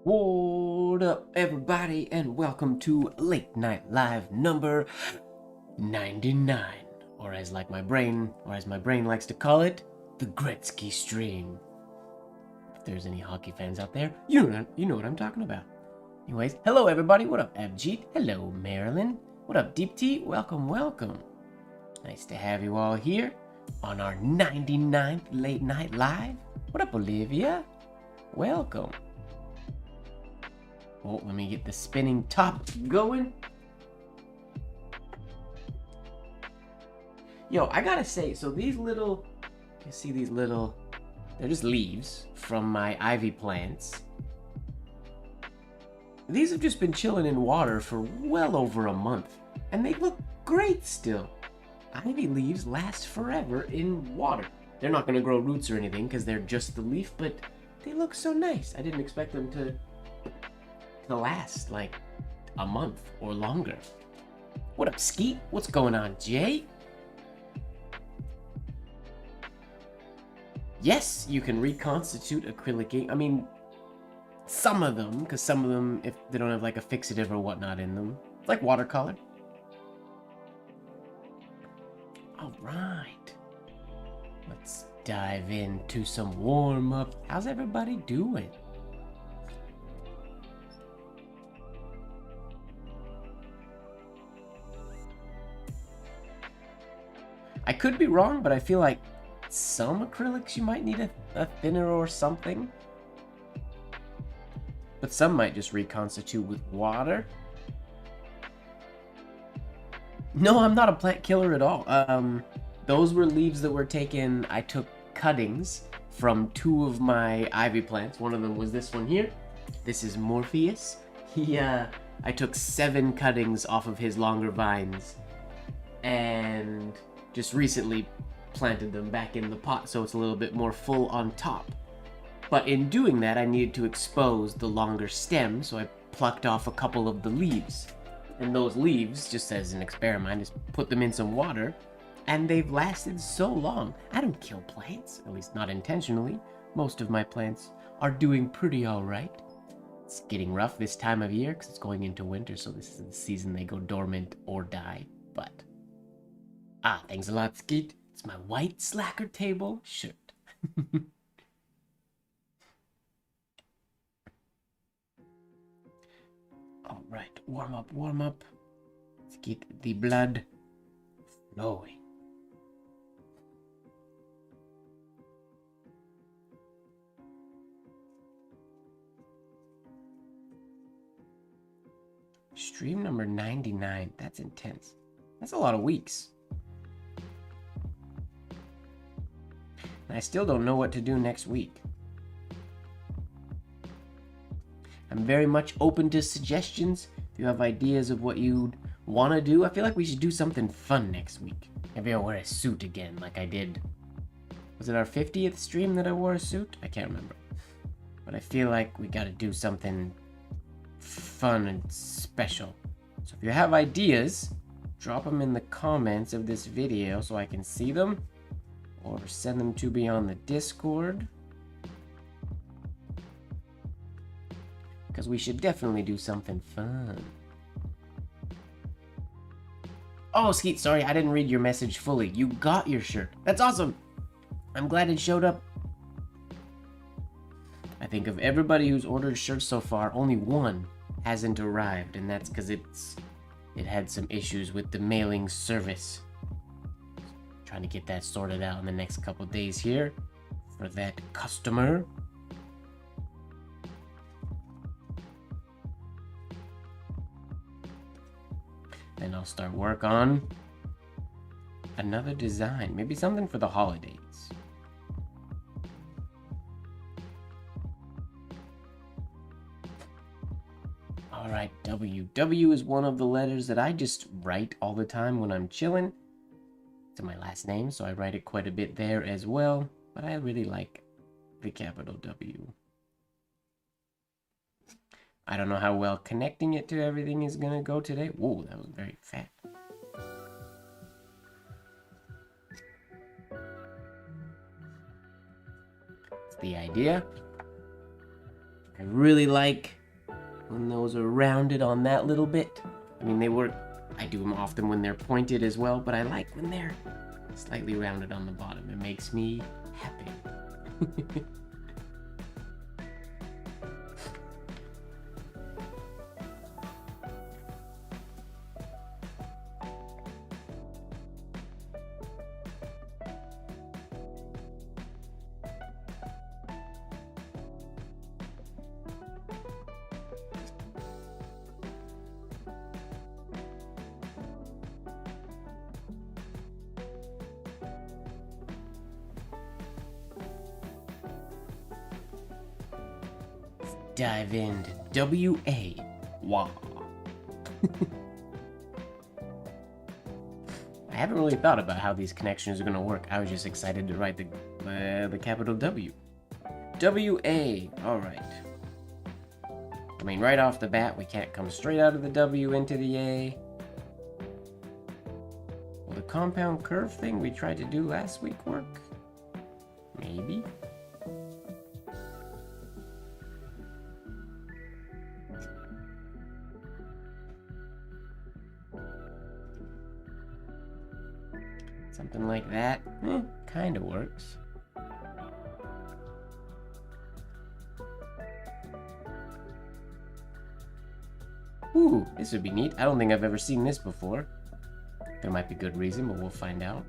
What up, everybody, and welcome to Late Night Live number 99, or as my brain likes to call it, the Gretzky stream. If there's any hockey fans out there, you know what I'm talking about. Anyways, hello everybody. What up, Abjeet? Hello, Marilyn. What up, Deep T? Welcome. Nice to have you all here on our 99th Late Night Live. What up, Olivia? Welcome. Oh, let me get the spinning top going. Yo, I gotta say, so these little, you see these little, they're just leaves from my ivy plants. These have just been chilling in water for well over a month, and they look great still. Ivy leaves last forever in water. They're not gonna grow roots or anything because they're just the leaf, but they look so nice. I didn't expect them to last like a month or longer. What up, Skeet? What's going on, Jay? Yes, you can reconstitute acrylic ink. I mean, some of them, because some of them, if they don't have like a fixative or whatnot in them, it's like watercolor. All right, let's dive into some warm-up. How's everybody doing? I could be wrong, but I feel like some acrylics you might need a thinner or something. But some might just reconstitute with water. No, I'm not a plant killer at all. Those were leaves that were taken. I took cuttings from two of my ivy plants. One of them was this one here. This is Morpheus. I took 7 cuttings off of his longer vines and just recently planted them back in the pot so it's a little bit more full on top. But in doing that, I needed to expose the longer stem, so I plucked off a couple of the leaves. And those leaves, just as an experiment, I just put them in some water, and they've lasted so long. I don't kill plants, at least not intentionally. Most of my plants are doing pretty alright. It's getting rough this time of year because it's going into winter, so this is the season they go dormant or die, but... Ah, thanks a lot, Skeet. It's my white slacker table shirt. All right, warm up. Let's get the blood flowing. Stream number 99. That's intense. That's a lot of weeks. And I still don't know what to do next week. I'm very much open to suggestions. If you have ideas of what you'd want to do, I feel like we should do something fun next week. Maybe I'll wear a suit again like I did. Was it our 50th stream that I wore a suit? I can't remember. But I feel like we gotta do something fun and special. So if you have ideas, drop them in the comments of this video so I can see them. Or send them to me on the Discord. Because we should definitely do something fun. Oh, Skeet, sorry, I didn't read your message fully. You got your shirt. That's awesome. I'm glad it showed up. I think of everybody who's ordered shirts so far, only one hasn't arrived, and that's because it had some issues with the mailing service. Trying to get that sorted out in the next couple days here for that customer. Then I'll start work on another design, maybe something for the holidays. Alright, W. W is one of the letters that I just write all the time when I'm chilling. It's my last name, so I write it quite a bit there as well, but I really like the capital W. I don't know how well connecting it to everything is gonna go today. Whoa, that was very fat. That's the idea. I really like when those are rounded on that little bit. I mean, I do them often when they're pointed as well, but I like when they're slightly rounded on the bottom. It makes me happy. Dive into WA. Wow. I haven't really thought about how these connections are going to work. I was just excited to write the capital W. WA. Alright. I mean, right off the bat, we can't come straight out of the W into the A. Will the compound curve thing we tried to do last week work? Maybe. Something like that. Kind of works. Ooh, this would be neat. I don't think I've ever seen this before. There might be good reason, but we'll find out.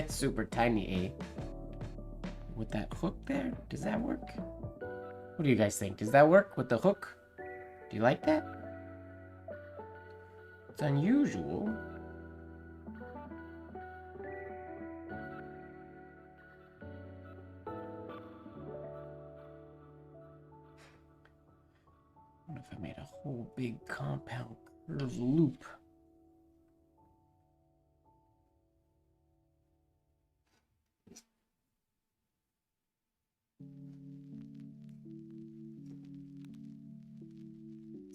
Super tiny A. With that hook there, does that work? What do you guys think? Does that work with the hook? Do you like that? It's unusual. What if I made a whole big compound curve loop?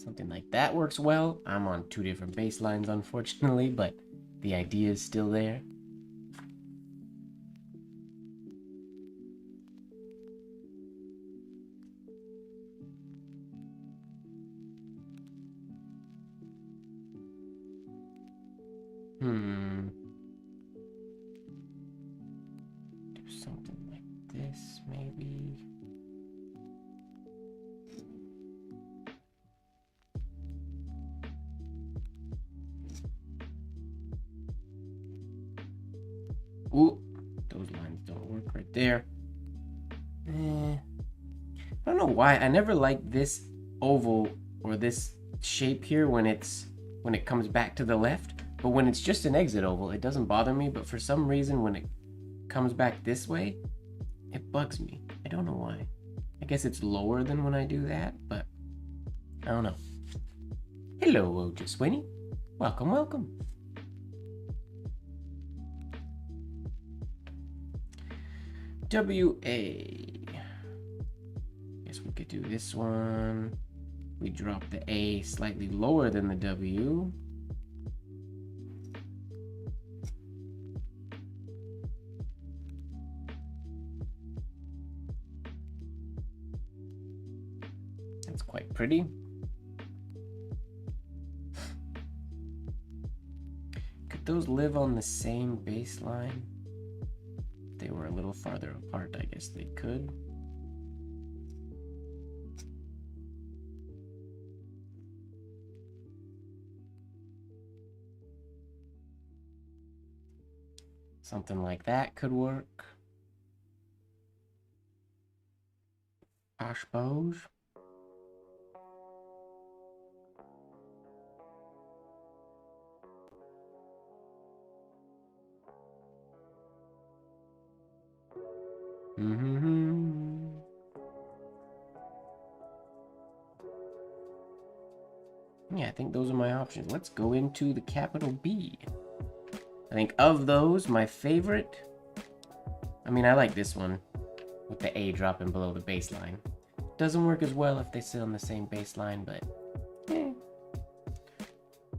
Something like that works well. I'm on 2 different baselines, unfortunately, but the idea is still there. Do something like this, maybe. Ooh, those lines don't work right there. I don't know why. I never liked this oval or this shape here when it comes back to the left. But when it's just an exit oval, it doesn't bother me. But for some reason, when it comes back this way, it bugs me. I don't know why. I guess it's lower than when I do that, but I don't know. Hello, Ojaswinny. Welcome, welcome. WA. Guess we could do this one. We drop the A slightly lower than the W. That's quite pretty. Could those live on the same baseline? If they were a little farther apart, I guess they could. Something like that could work. I suppose. Yeah, I think those are my options. Let's go into the capital B. I think of those, my favorite... I mean, I like this one with the A dropping below the baseline. Doesn't work as well if they sit on the same baseline, but...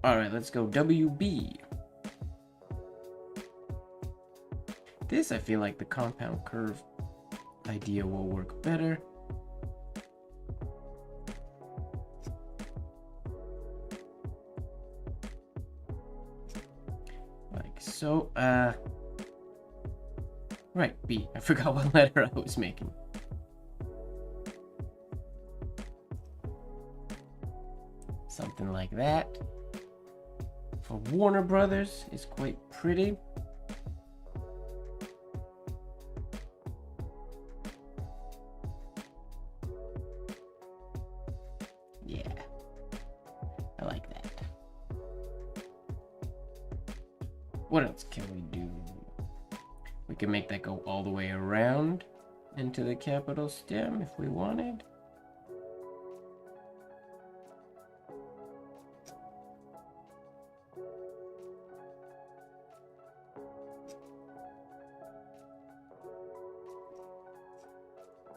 Alright, let's go WB. This, I feel like the compound curve idea will work better. Like so. Right, B. I forgot what letter I was making. Something like that. For Warner Brothers is quite pretty. Yeah, I like that. What else can we do? We can make that go all the way around into the capital stem if we wanted.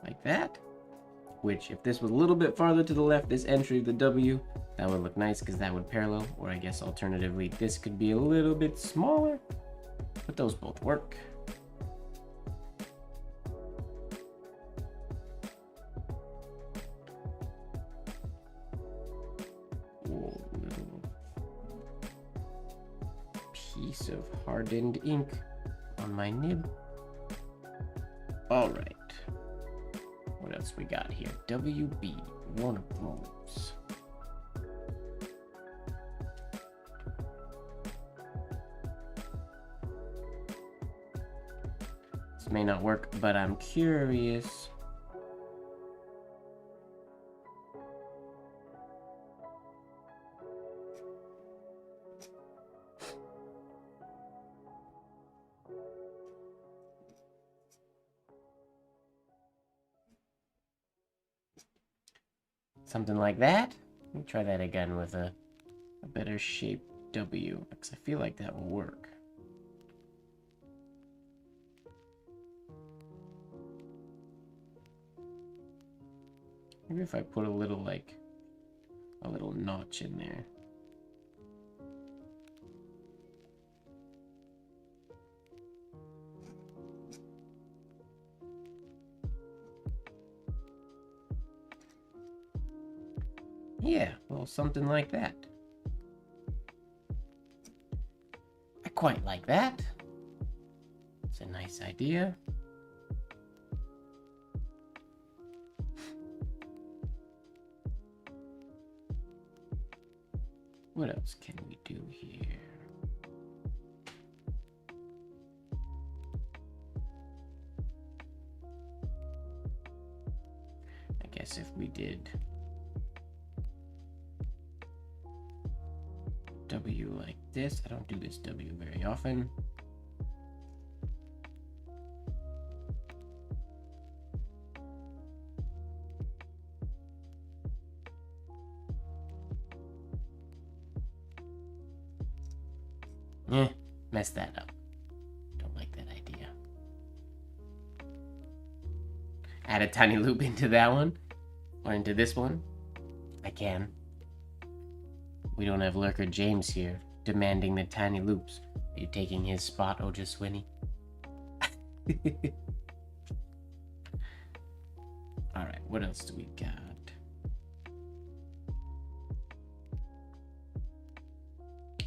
Like that. Which, if this was a little bit farther to the left, this entry of the W, that would look nice because that would parallel. Or I guess alternatively, this could be a little bit smaller. But those both work. Whoa, little piece of hardened ink on my nib. All right. What else we got here? WB, one of those. This may not work, but I'm curious. Something like that. Let me try that again with a better shaped W, because I feel like that will work. Maybe if I put a little notch in there. Yeah, well, something like that. I quite like that. It's a nice idea. What else can we do here? I guess if we did W like this, I don't do this W very often. Messed that up. Don't like that idea. Add a tiny loop into that one, or into this one. I can. We don't have Lurker James here, demanding the tiny loops. Are you taking his spot, Ojaswini? Alright, what else do we got?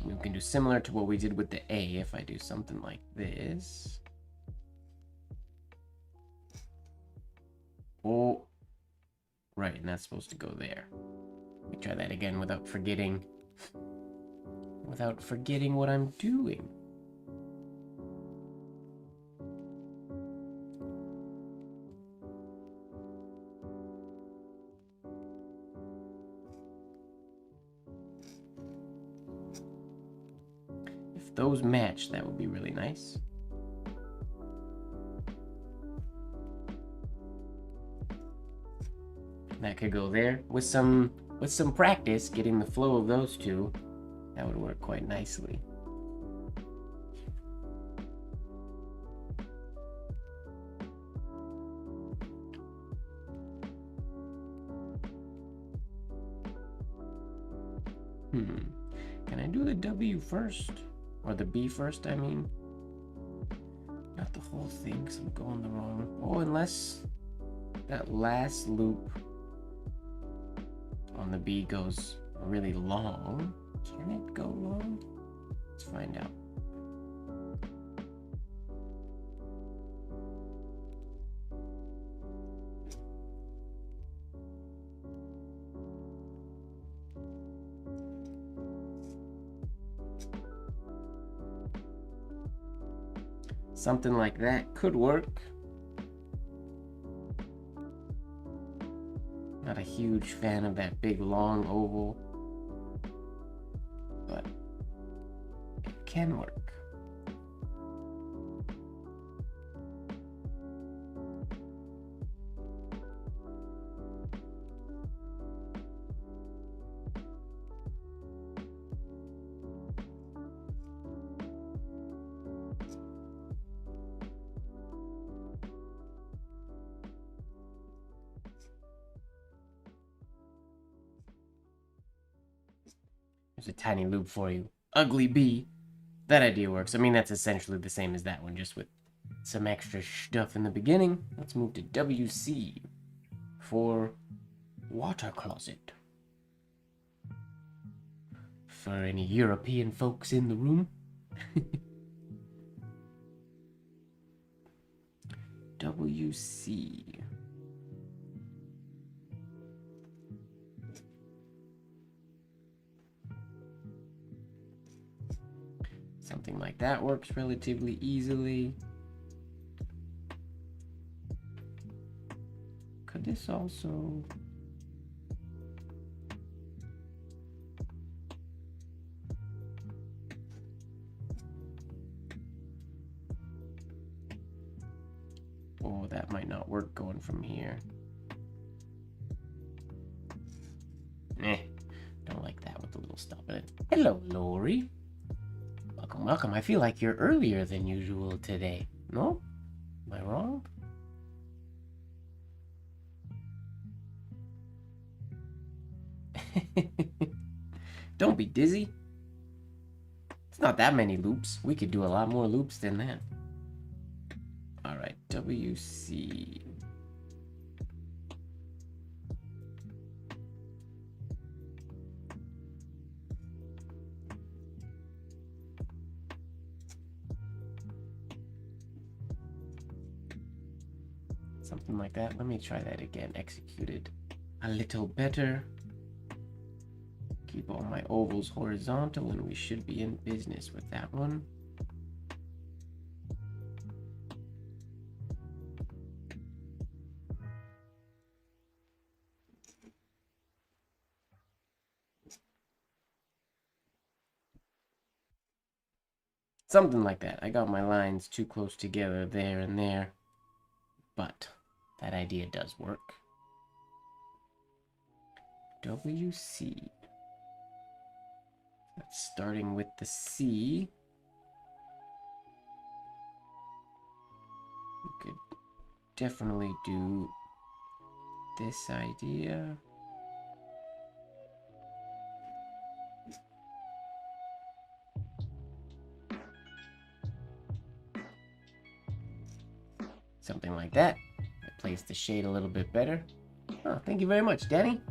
We can do similar to what we did with the A if I do something like this. Oh, right, and that's supposed to go there. Let me try that again without forgetting what I'm doing. If those match, that would be really nice. That could go there with some practice, getting the flow of those two. That would work quite nicely. Can I do the W first? Or the B first, I mean? Not the whole thing, because I'm going the wrong... Oh, unless that last loop on the B goes really long. Can it go long? Let's find out. Something like that could work. Not a huge fan of that big long oval, but it can work. There's a tiny loop for you. Ugly bee. That idea works. I mean, that's essentially the same as that one, just with some extra stuff in the beginning. Let's move to WC for water closet. For any European folks in the room. WC. Something like that works relatively easily. Could this also... Oh, that might not work going from here. Don't like that with the little stop in it. Hello, Lori. Welcome, welcome. I feel like you're earlier than usual today. No? Am I wrong? Don't be dizzy. It's not that many loops. We could do a lot more loops than that. Alright, WC. Something like that. Let me try that again. Executed a little better. Keep all my ovals horizontal, and we should be in business with that one. Something like that. I got my lines too close together there and there, but that idea does work. WC. That's starting with the C. We could definitely do this idea. Something like that. I placed the shade a little bit better. Oh, thank you very much, Danny.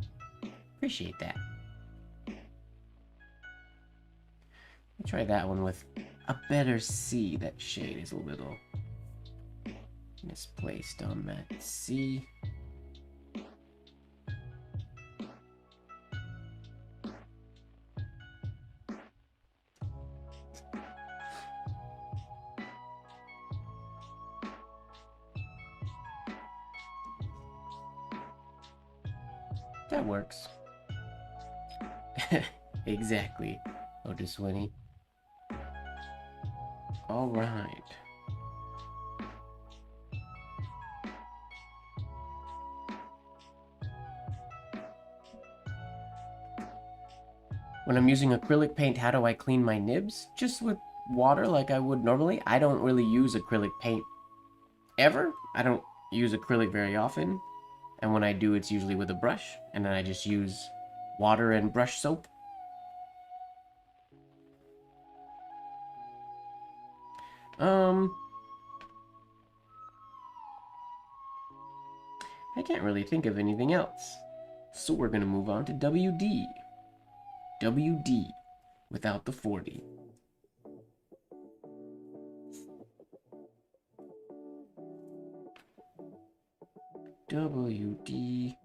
Appreciate that. I'll try that one with a better C. That shade is a little misplaced on that C. That works. Exactly, Otis Winnie. All right. When I'm using acrylic paint, how do I clean my nibs? Just with water like I would normally. I don't really use acrylic paint ever. I don't use acrylic very often. And when I do, it's usually with a brush. And then I just use water and brush soap. I can't really think of anything else. So we're gonna move on to WD. WD without the 40. WD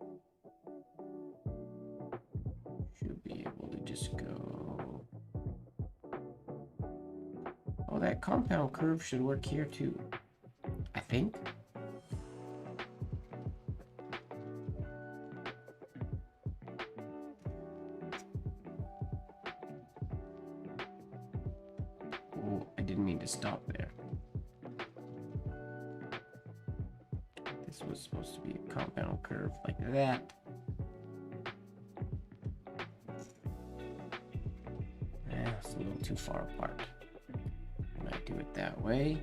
should be able to just go. Oh, that compound curve should work here too, I think. Oh, I didn't mean to stop there. This was supposed to be a compound curve like that. It's a little too far apart. I might do it that way.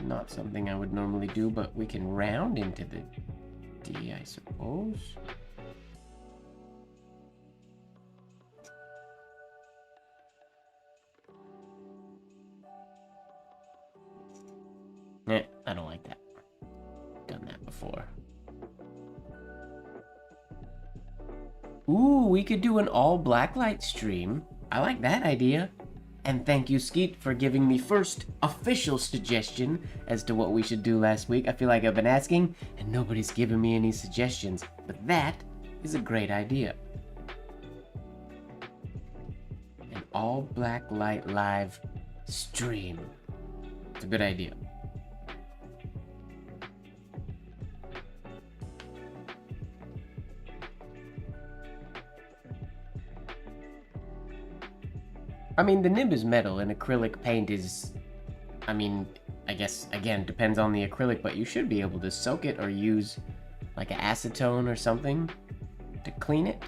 Not something I would normally do, but we can round into the D, I suppose. I don't like that. Done that before. Ooh, we could do an all blacklight stream. I like that idea. And thank you, Skeet, for giving me first official suggestion as to what we should do last week. I feel like I've been asking and nobody's given me any suggestions, but that is a great idea. An all black light live stream. It's a good idea. I mean, the nib is metal and acrylic paint is, I mean, I guess, again, depends on the acrylic, but you should be able to soak it or use like an acetone or something to clean it.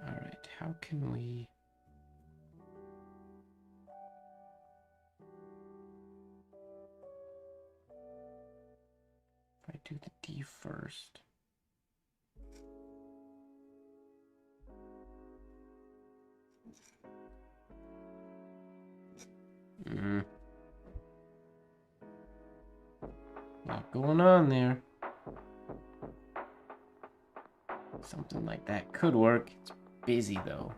All right, how can we... If I do the D first... Lot going on there. Something like that could work. It's busy though.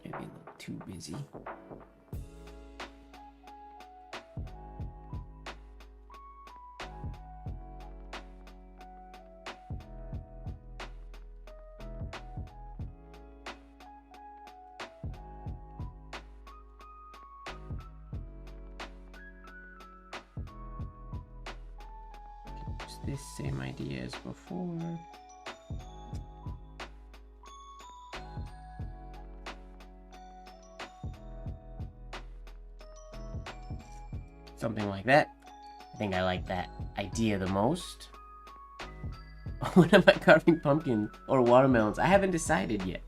Maybe a little too busy. This same idea as before. Something like that. I think I like that idea the most. When am I carving pumpkin or watermelons? I haven't decided yet.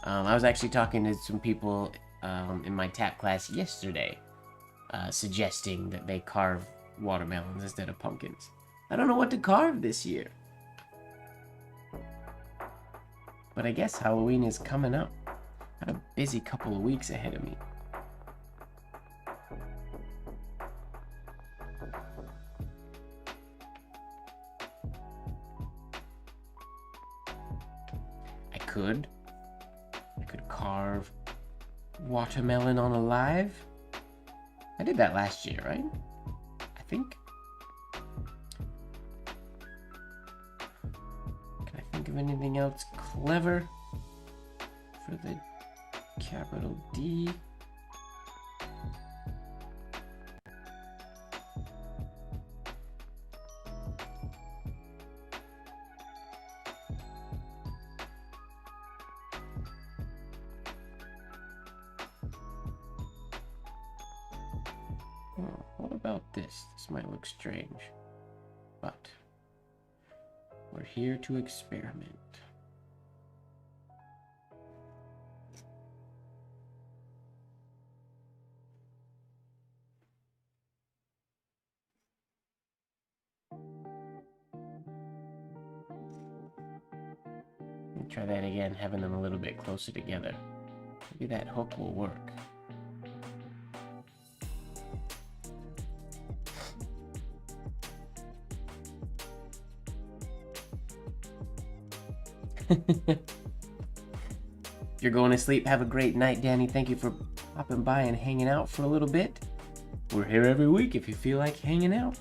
I was actually talking to some people in my tap class yesterday, suggesting that they carve watermelons instead of pumpkins. I don't know what to carve this year. But I guess Halloween is coming up. Got a busy couple of weeks ahead of me. I could carve watermelon on a live. I did that last year, right? I think. Think of anything else clever for the capital D? Oh, what about this? This might look strange, but we're here to experiment. Try that again, having them a little bit closer together. Maybe that hook will work. If you're going to sleep, have a great night, Danny. Thank you for popping by and hanging out for a little bit. We're here every week if you feel like hanging out.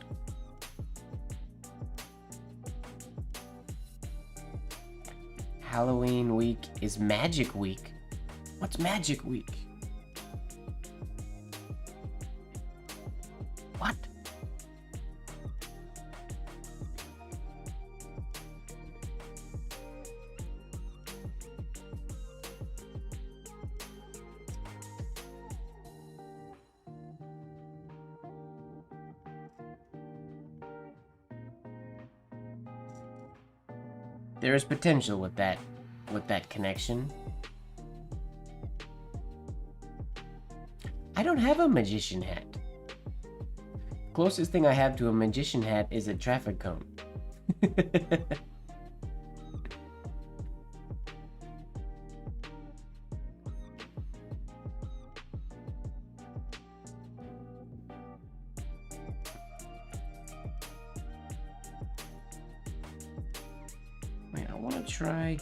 Halloween week is Magic Week. What's Magic Week? What? There is potential with that connection. I don't have a magician hat. Closest thing I have to a magician hat is a traffic cone. Wait, I want to try...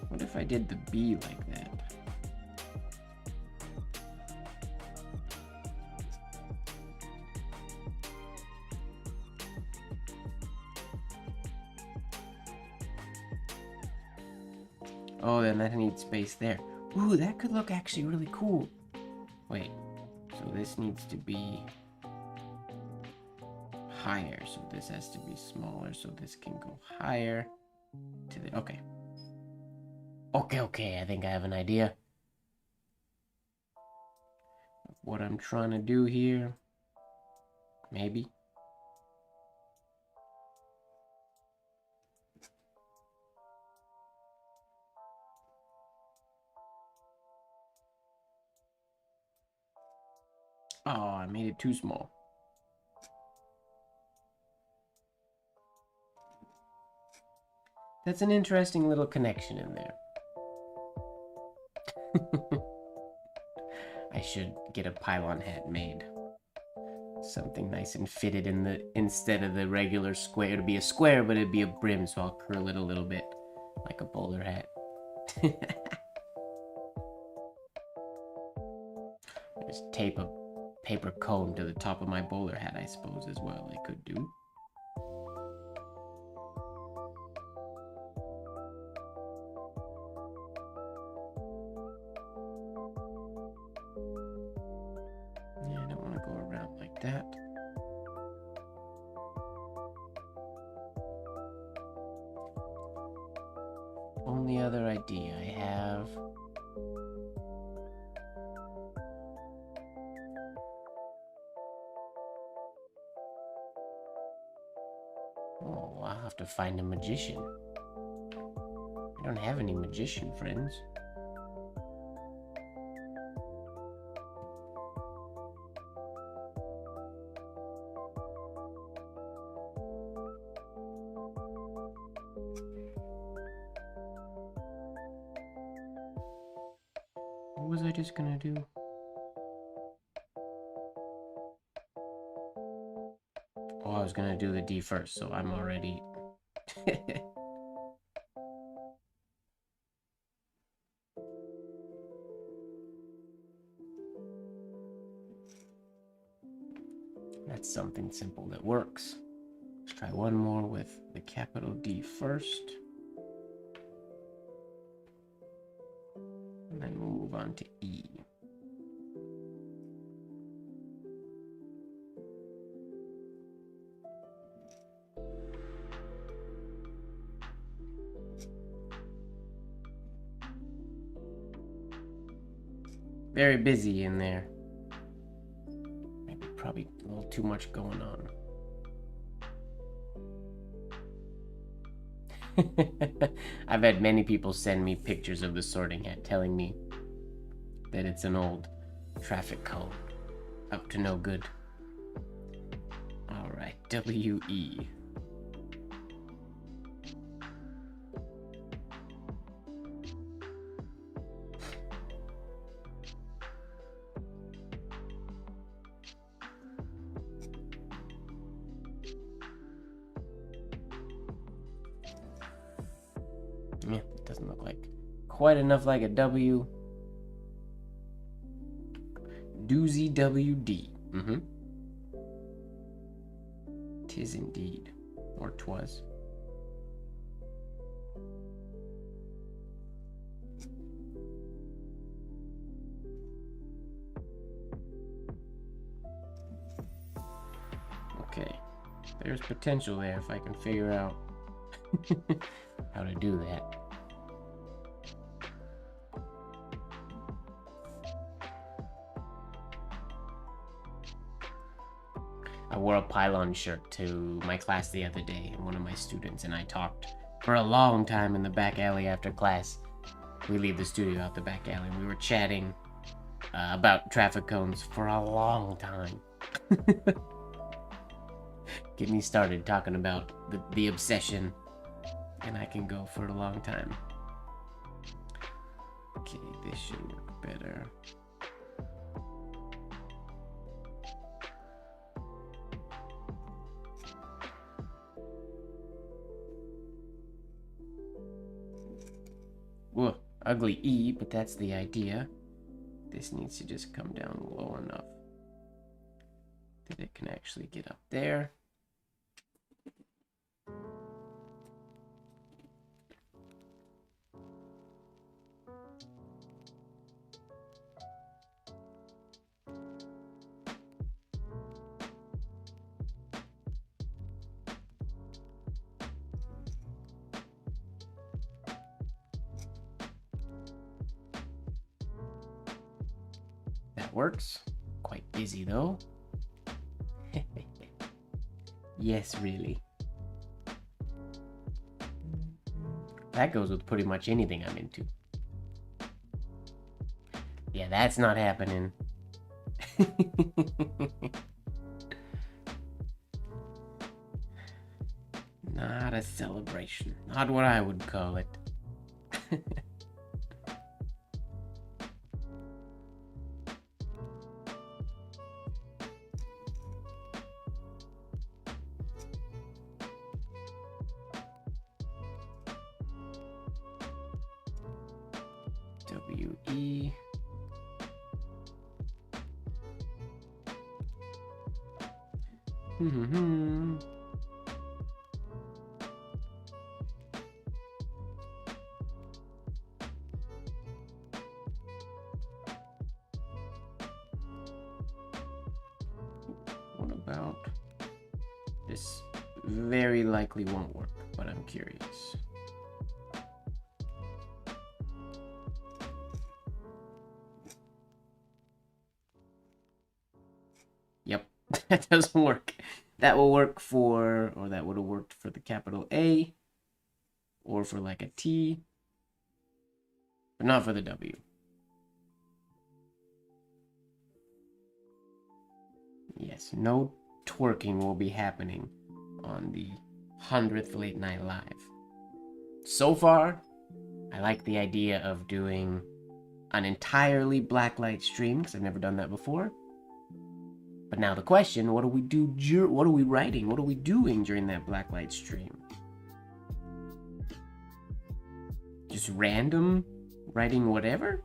What if I did the bee like that? Oh, then that needs space there. Ooh, that could look actually really cool. Wait, so this needs to be higher. So this has to be smaller, so this can go higher. To the, okay. Okay, I think I have an idea of what I'm trying to do here. Maybe. Oh, I made it too small. That's an interesting little connection in there. I should get a pylon hat made. Something nice and fitted in the, instead of the regular square. It'd be a square, but it'd be a brim, so I'll curl it a little bit like a bowler hat. Just tape a paper cone to the top of my bowler hat, I suppose, as well. I could do. Yeah, I don't want to go around like that. Only other idea I have. Oh, I'll have to find a magician. I don't have any magician friends. What was I just gonna do? Oh, I was gonna do the D first, so I'm already... That's something simple that works. Let's try one more with the capital D first. And then we'll move on to E. Very busy in there. Maybe probably a little too much going on. I've had many people send me pictures of the sorting hat telling me that it's an old traffic cone. Up to no good. Alright, W-E. quite enough like a W. Doozy WD. Tis indeed. Or 'twas. Okay. There's potential there if I can figure out how to do that. I wore a pylon shirt to my class the other day, and one of my students and I talked for a long time in the back alley after class. We leave the studio out the back alley, and we were chatting about traffic cones for a long time. Get me started talking about the obsession, and I can go for a long time. Okay, this should work better. Whoa, ugly E, but that's the idea. This needs to just come down low enough that it can actually get up there. That works. Quite busy though. Yes, really. That goes with pretty much anything I'm into. Yeah, that's not happening. Not a celebration. Not what I would call it. W-E. What about this? Very likely won't work, but I'm curious. Yep, that doesn't work. That will work for, or that would have worked for the capital A, or for like a T, but not for the W. Yes, no twerking will be happening on the 100th Late Night Live. So far, I like the idea of doing an entirely blacklight stream, because I've never done that before. But now the question, what do we do? What are we writing? What are we doing during that blacklight stream? Just random writing whatever?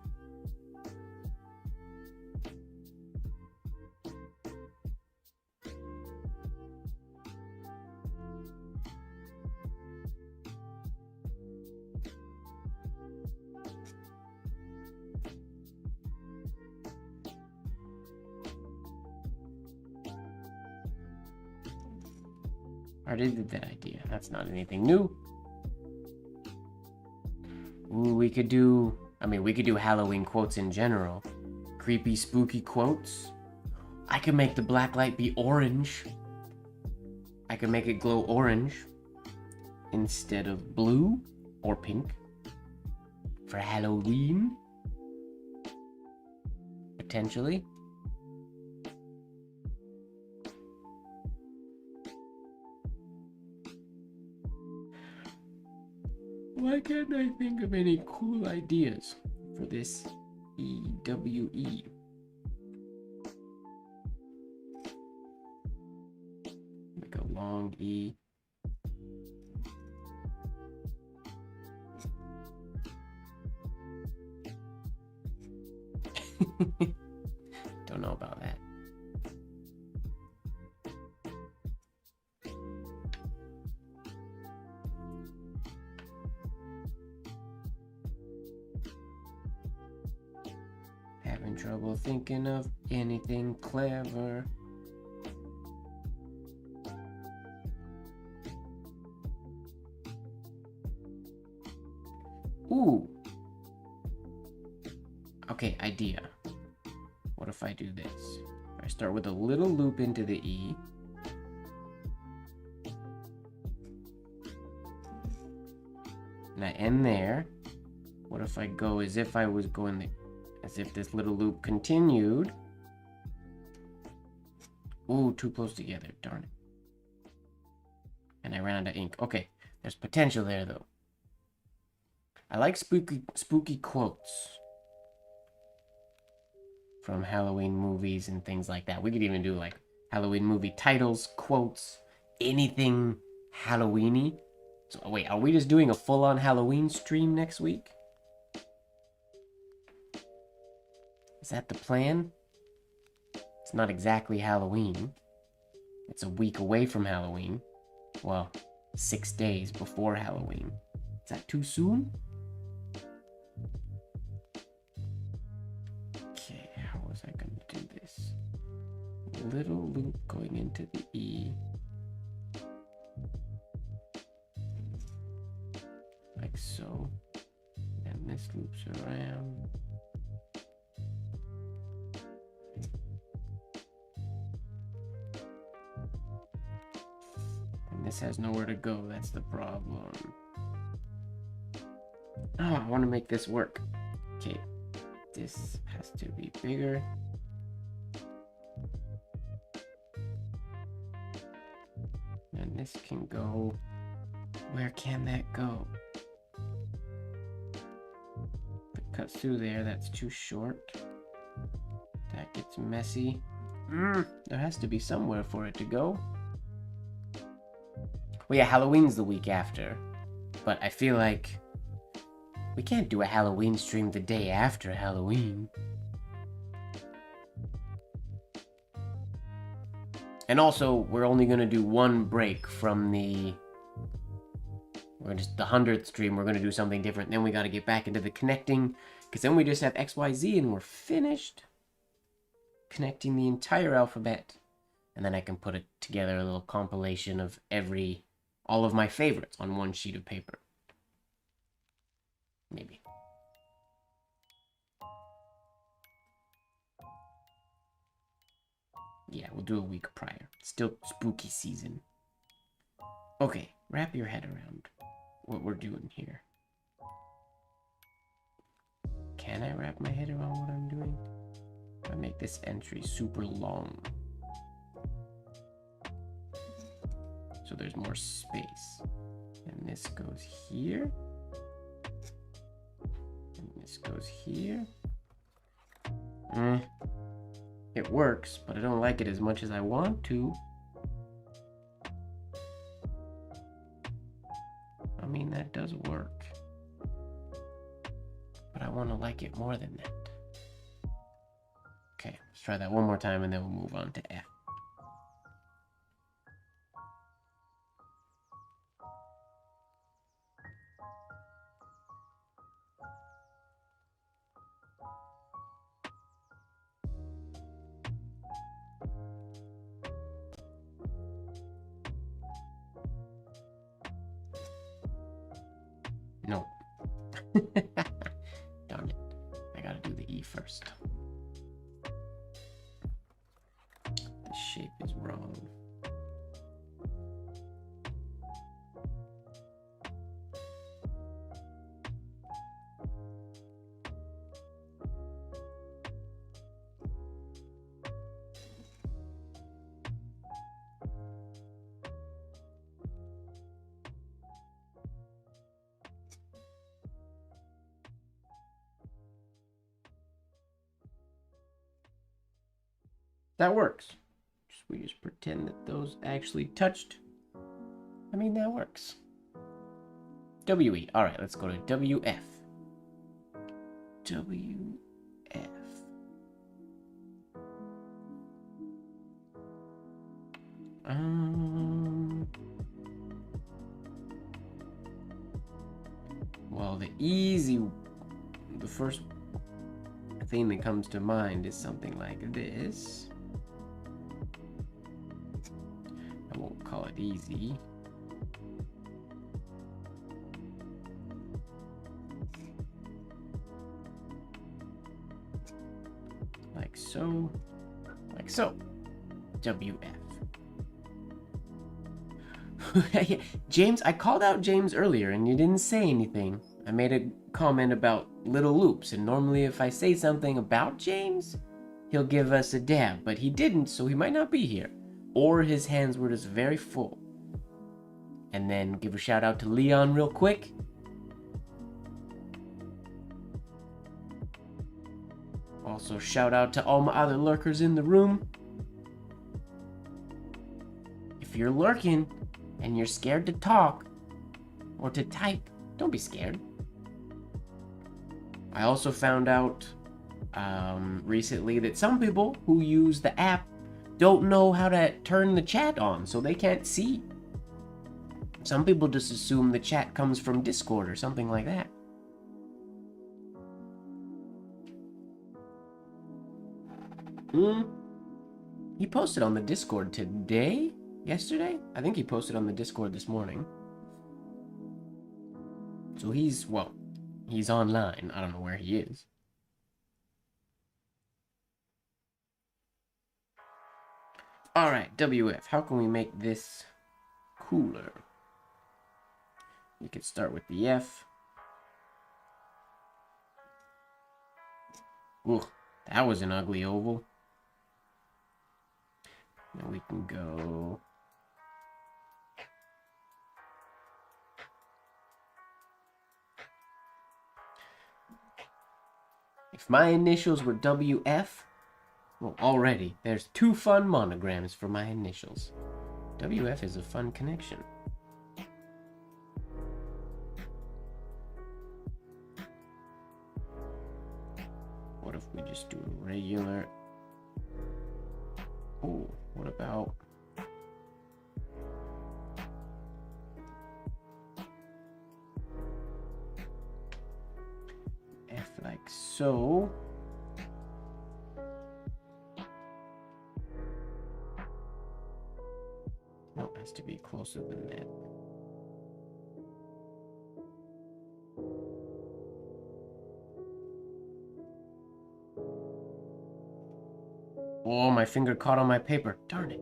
I already did that idea. That's not anything new. Ooh, we could do Halloween quotes in general. Creepy, spooky quotes. I could make the blacklight be orange. I could make it glow orange instead of blue or pink for Halloween. Potentially. Why can't I think of any cool ideas for this EWE? Like a long E. Don't know about that. Having trouble thinking of anything clever. Ooh. Okay, idea. What if I do this? I start with a little loop into the E. And I end there. What if I go as if I was going the, as if this little loop continued? Ooh, too close together. Darn it. And I ran out of ink. Okay, there's potential there though. I like spooky quotes from Halloween movies and things like that. We could even do like Halloween movie titles, quotes, anything Halloween-y. So wait, are we just doing a full-on Halloween stream next week? Is that the plan? It's not exactly Halloween. It's a week away from Halloween. Well, 6 days before Halloween. Is that too soon? Okay, how was I going to do this? Little loop going into the E. Like so. And this loops around. And this has nowhere to go, that's the problem. Oh, I want to make this work. Okay, this has to be bigger. And this can go... Where can that go? If it cuts through there, that's too short. That gets messy. There has to be somewhere for it to go. Well, yeah, Halloween's the week after. But I feel like we can't do a Halloween stream the day after Halloween. And also, we're only going to do one break from the... the 100th stream, we're going to do something different. Then we got to get back into the connecting. Because then we just have XYZ and we're finished. Connecting the entire alphabet. And then I can put it together, a little compilation of all of my favorites on one sheet of paper. Maybe. Yeah, we'll do a week prior. Still spooky season. Okay, wrap your head around what we're doing here. Can I wrap my head around what I'm doing? I make this entry super long. So there's more space. And this goes here. And this goes here. It works, but I don't like it as much as I want to. I mean, that does work. But I want to like it more than that. Okay, let's try that one more time and then we'll move on to F. No. Darn it. I gotta do the E first. The shape is wrong. That works. We just pretend that those actually touched. I mean, that works. WE. All right, let's go to WF. WF. Well, the first thing that comes to mind is something like this. I won't call it easy. Like so. Like so. WF. James, I called out James earlier and you didn't say anything. I made a comment about little loops, and normally if I say something about James, he'll give us a dab, but he didn't, so he might not be here. Or his hands were just very full. And then give a shout out to Leon real quick. Also shout out to all my other lurkers in the room. If you're lurking and you're scared to talk or to type, don't be scared. I also found out recently that some people who use the app don't know how to turn the chat on, so they can't see. Some people just assume the chat comes from Discord or something like that. He posted on the Discord today? Yesterday? I think he posted on the Discord this morning. So he's online. I don't know where he is. Alright, WF. How can we make this cooler? You could start with the F. Ugh, that was an ugly oval. Now we can go... If my initials were WF, well, already, there's 2 fun monograms for my initials. WF is a fun connection. What if we just do a regular... Oh, what about... F like so. No, it has to be closer than that. Oh, my finger caught on my paper. Darn it.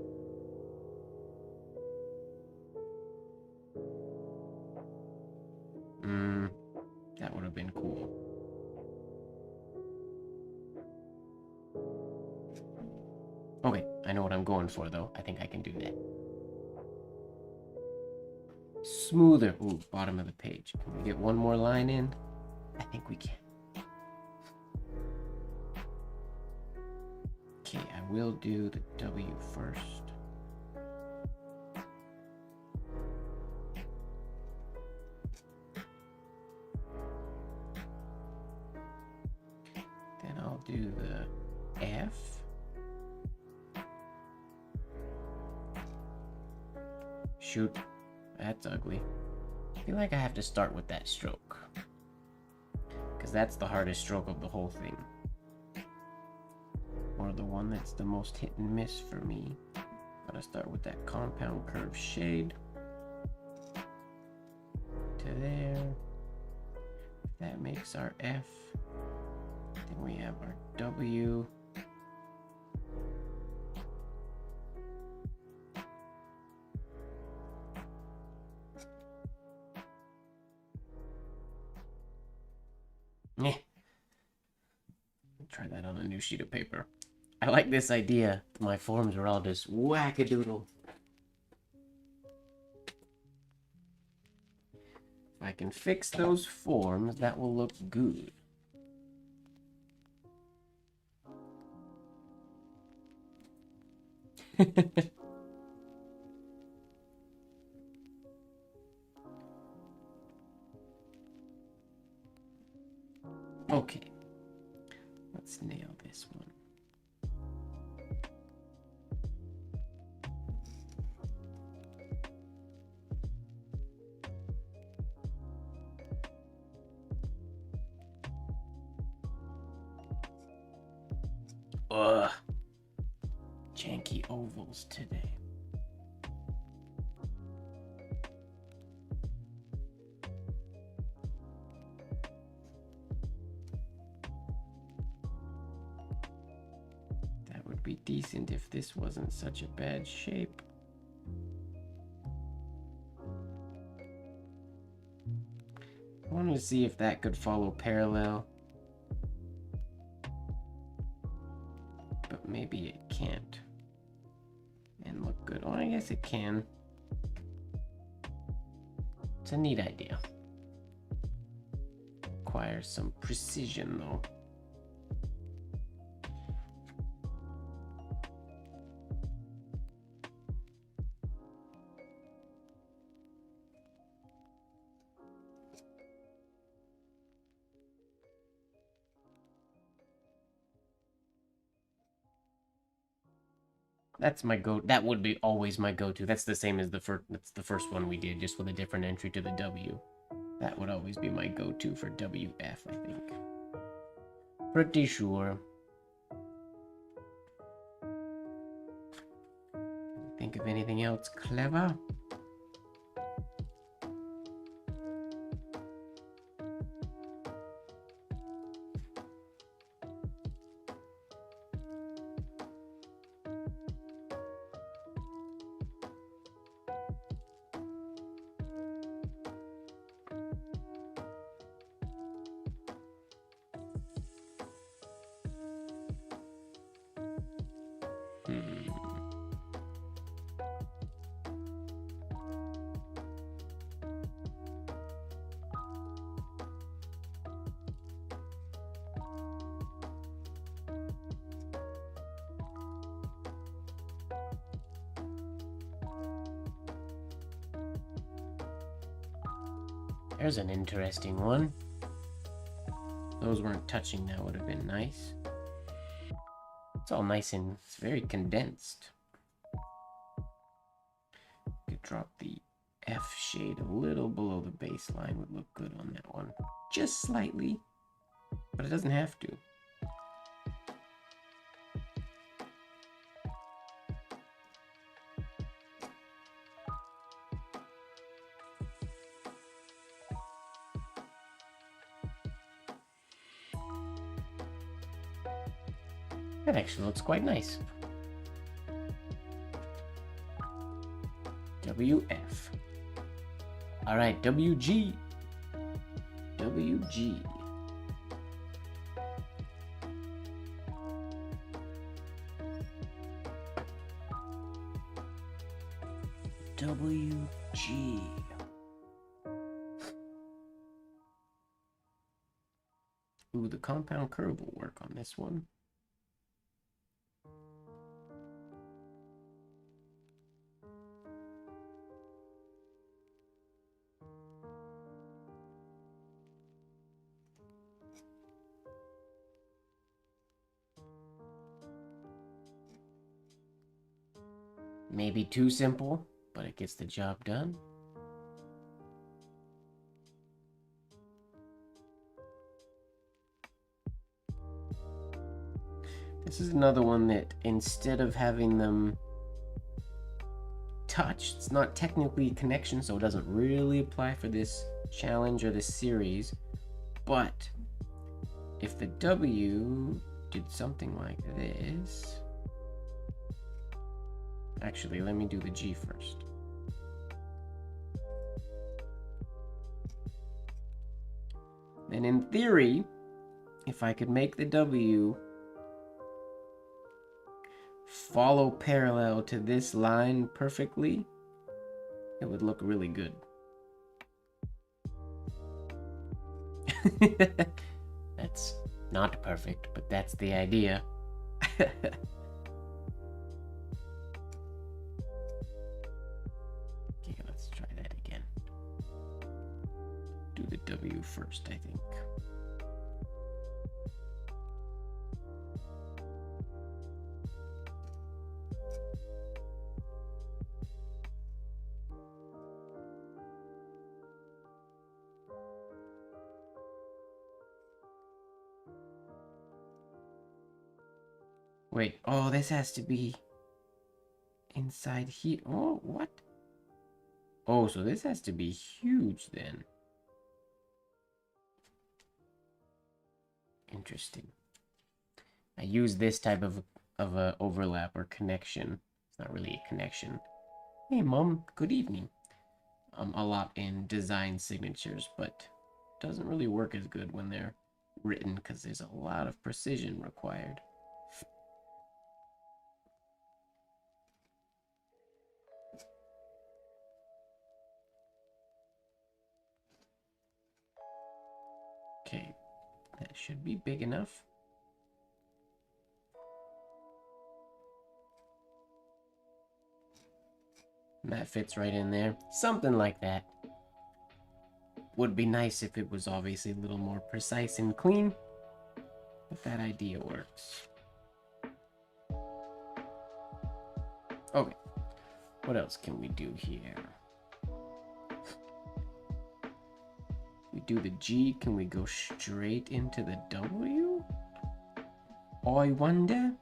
That would have been cool. Okay, I know what I'm going for, though. I think I can do that. Smoother. Ooh, bottom of the page. Can we get one more line in? I think we can. Okay, I will do the W first. Then I'll do the F. Shoot, that's ugly. I feel like I have to start with that stroke, because that's the hardest stroke of the whole thing. Or the one that's the most hit and miss for me. Gotta start with that compound curve shade. To there. That makes our F. Then we have our W. Try that on a new sheet of paper. I like this idea. My forms are all just wackadoodle. If I can fix those forms, that will look good. Okay. Let's nail this one. Janky ovals today. That would be decent if this wasn't such a bad shape. I wanted to see if that could follow parallel. But maybe it can't. And look good. Oh, I guess it can. It's a neat idea. Requires some precision though. That's my go. That would be always my go-to. That's the same as the first. That's the first one we did, just with a different entry to the W. That would always be my go-to for WF, I think. Pretty sure. Think of anything else clever? There's an interesting one. Those weren't touching, that would have been nice. It's all nice and it's very condensed. Could drop the F shade a little below the baseline, would look good on that one. Just slightly, but it doesn't have to. That actually looks quite nice. WF. All right, WG. WG. WG. Ooh, the compound curve will work on this one. Maybe too simple, but it gets the job done. This is another one that instead of having them touch, it's not technically a connection, so it doesn't really apply for this challenge or this series. But if the W did something like this, actually, let me do the G first. And in theory, if I could make the W follow parallel to this line perfectly, it would look really good. That's not perfect, but that's the idea. Do the W first, I think. Wait, oh, this has to be inside here. Oh, what? Oh, so this has to be huge then. Interesting. I use this type of a overlap or connection. It's not really a connection. Hey, Mom. Good evening. A lot in design signatures, but doesn't really work as good when they're written because there's a lot of precision required. Okay, that should be big enough. And that fits right in there. Something like that. Would be nice if it was obviously a little more precise and clean, but that idea works. Okay, what else can we do here? We do the G, can we go straight into the W? I wonder.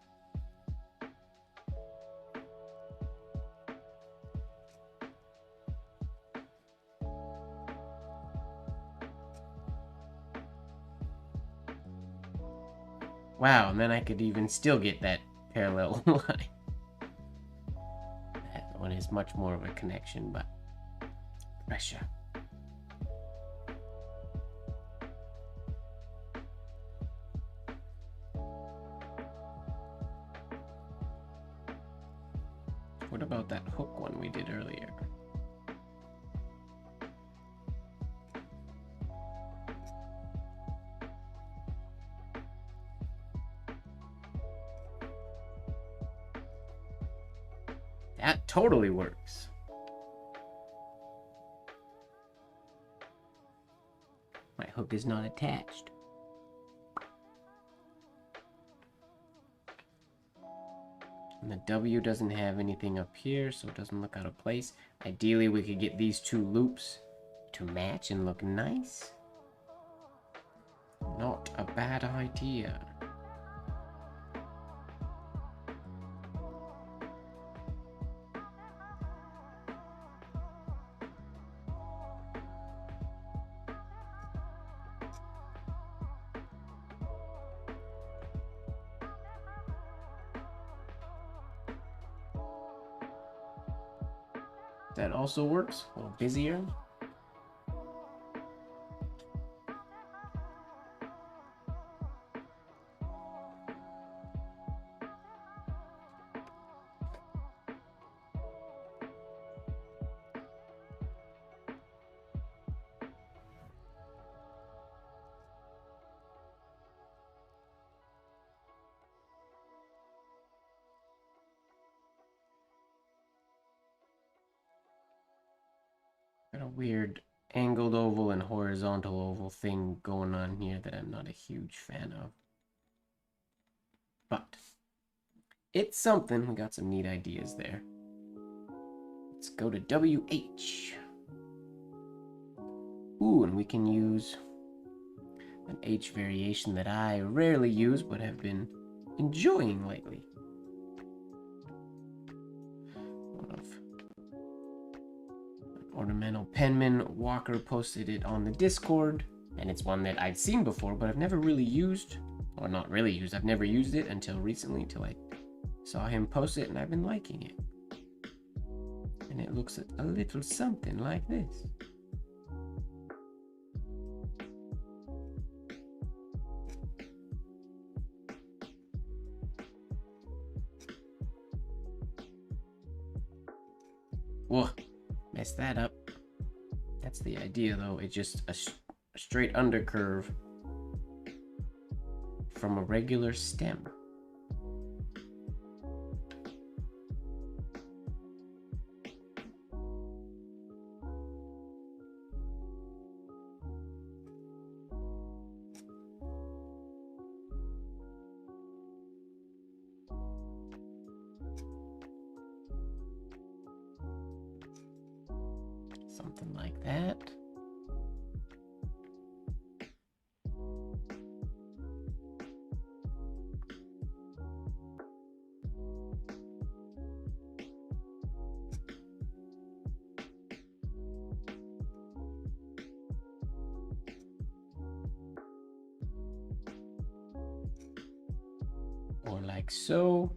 Wow, and then I could even still get that parallel line. That one is much more of a connection, but pressure. What about that hook one we did earlier? That totally works. My hook is not attached. And the W doesn't have anything up here, so it doesn't look out of place. Ideally, we could get these two loops to match and look nice. Not a bad idea. That also works. A little busier. Got a weird angled oval and horizontal oval thing going on here that I'm not a huge fan of. But it's something. We got some neat ideas there. Let's go to WH. Ooh, and we can use an H variation that I rarely use but have been enjoying lately. Ornamental penman Walker posted it on the Discord, and it's one that I've seen before, but I've never really used, or not really used. I've never used it until recently, till I saw him post it, and I've been liking it. And it looks a little something like this. Whoa, messed that up. That's the idea, though. It's just a straight undercurve from a regular stem. Something like that. Or like so.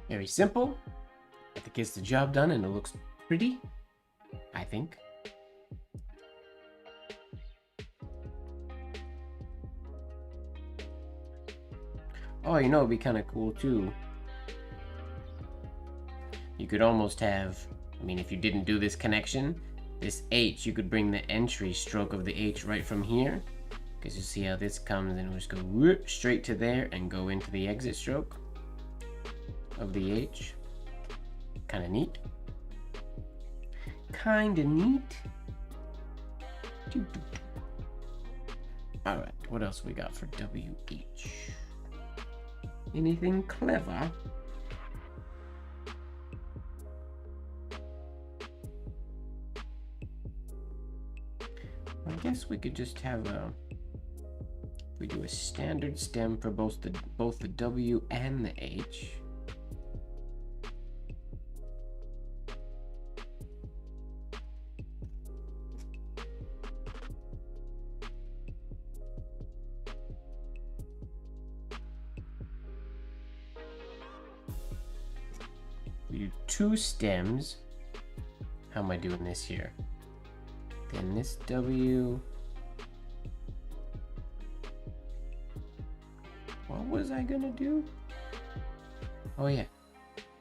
Very simple. I think it gets the job done and it looks pretty, I think. Oh, you know, it'd be kind of cool too. You could almost have, I mean, if you didn't do this connection, this H, you could bring the entry stroke of the H right from here. Because you see how this comes and we'll just go whoop, straight to there and go into the exit stroke of the H. Kind of neat. Kind of neat. Alright, what else we got for WH? Anything clever? I guess we could just have a, we do a standard stem for both the W and the H. We do 2 stems. How am I doing this here? Then this W. What was I gonna do? Oh yeah.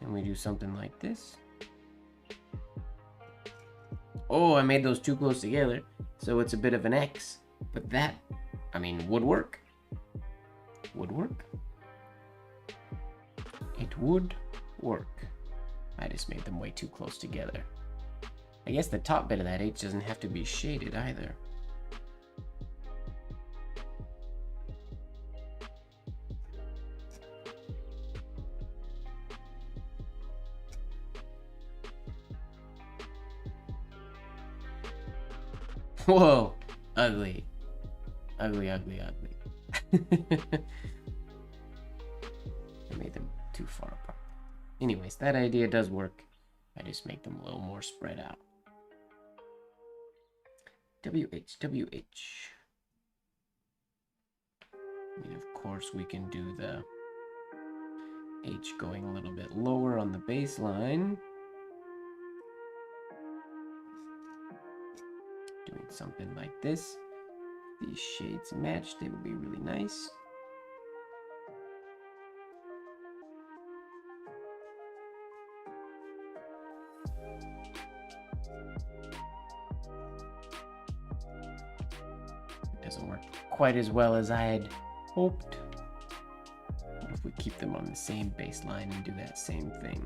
And we do something like this. Oh, I made those too close together. So it's a bit of an X. But that, I mean, would work. Would work. It would work. I just made them way too close together. I guess the top bit of that H doesn't have to be shaded either. Whoa! Ugly. Ugly, ugly, ugly. I made them too far apart. Anyways, that idea does work. I just make them a little more spread out. WH, WH. I mean, of course, we can do the H going a little bit lower on the baseline. Doing something like this. These shades match, they would be really nice. Doesn't work quite as well as I had hoped. What if we keep them on the same baseline and do that same thing?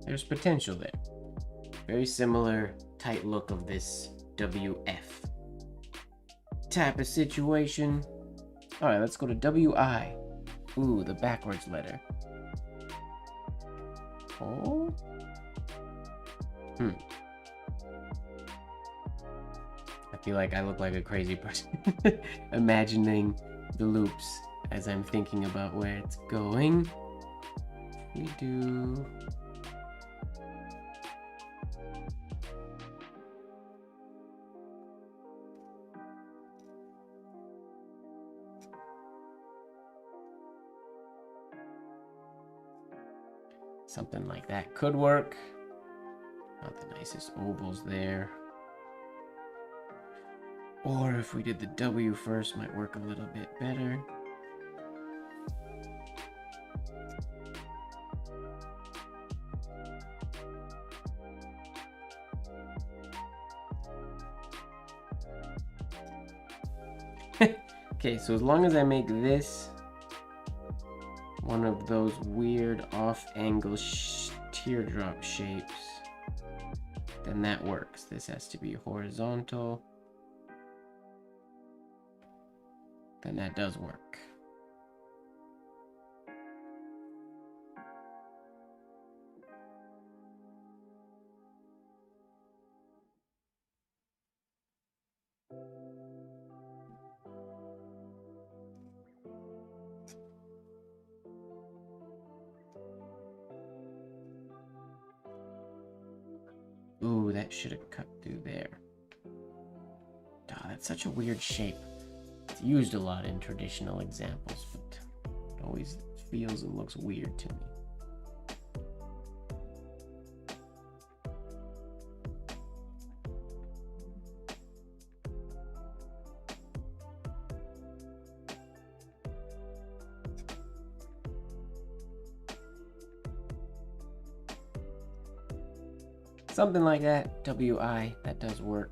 There's potential there. Very similar tight look of this WF type of situation. All right, let's go to WI. Ooh, the backwards letter. Oh. I feel like I look like a crazy person imagining the loops as I'm thinking about where it's going. We do. Something like that could work. Not the nicest ovals there. Or if we did the W first, might work a little bit better. Okay, so as long as I make this one of those weird off-angle teardrop shapes, then that works. This has to be horizontal. Then that does work. Ooh, that should have cut through there. Oh, that's such a weird shape. It's used a lot in traditional examples, but it always feels and looks weird to me. Something like that, WI, that does work.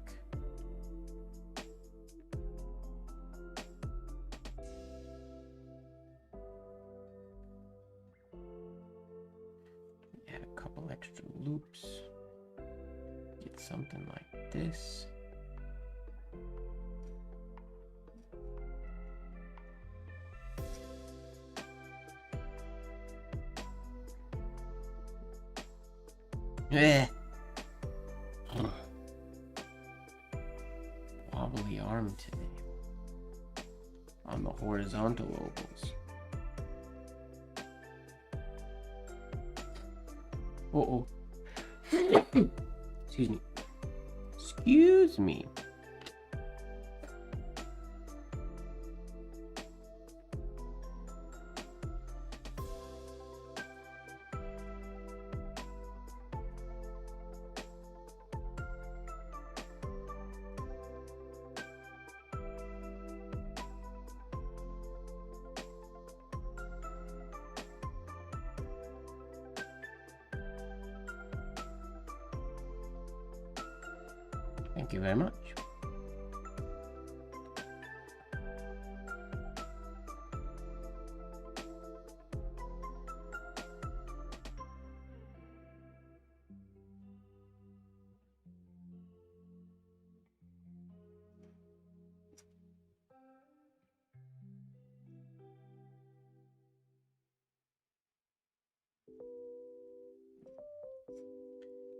Add a couple extra loops. Get something like this. Wobbly arm today. On the horizontal ovals. Uh-oh. Excuse me. Excuse me. Thank you very much.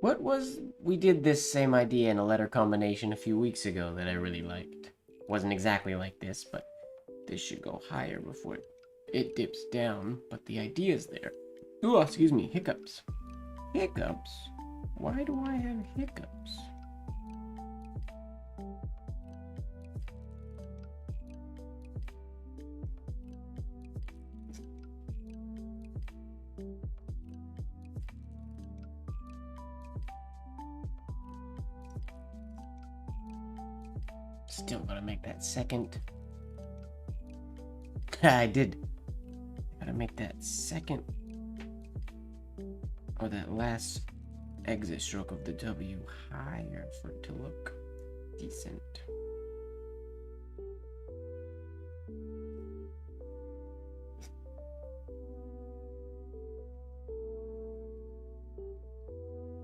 What was... We did this same idea in a letter combination a few weeks ago that I really liked. Wasn't exactly like this, but this should go higher before it dips down, but the idea's there. Ooh, excuse me, hiccups. Hiccups? Why do I have hiccups? Still gotta make that second. I did. Gotta make that second, or that last exit stroke of the W higher for it to look decent.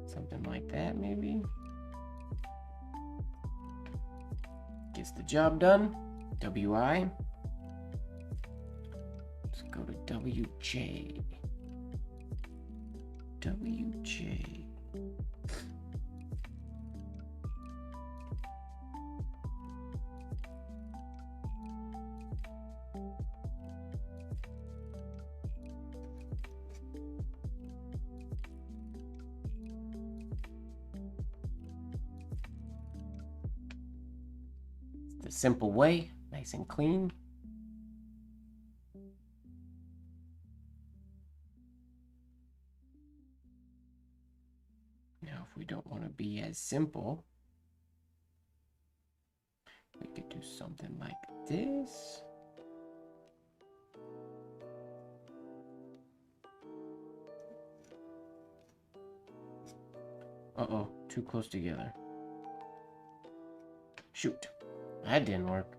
Something like that, maybe. Gets the job done. WI. Let's go to WJ. WJ. The simple way, nice and clean. Now, if we don't want to be as simple, we could do something like this. Uh-oh, too close together. Shoot, that didn't work.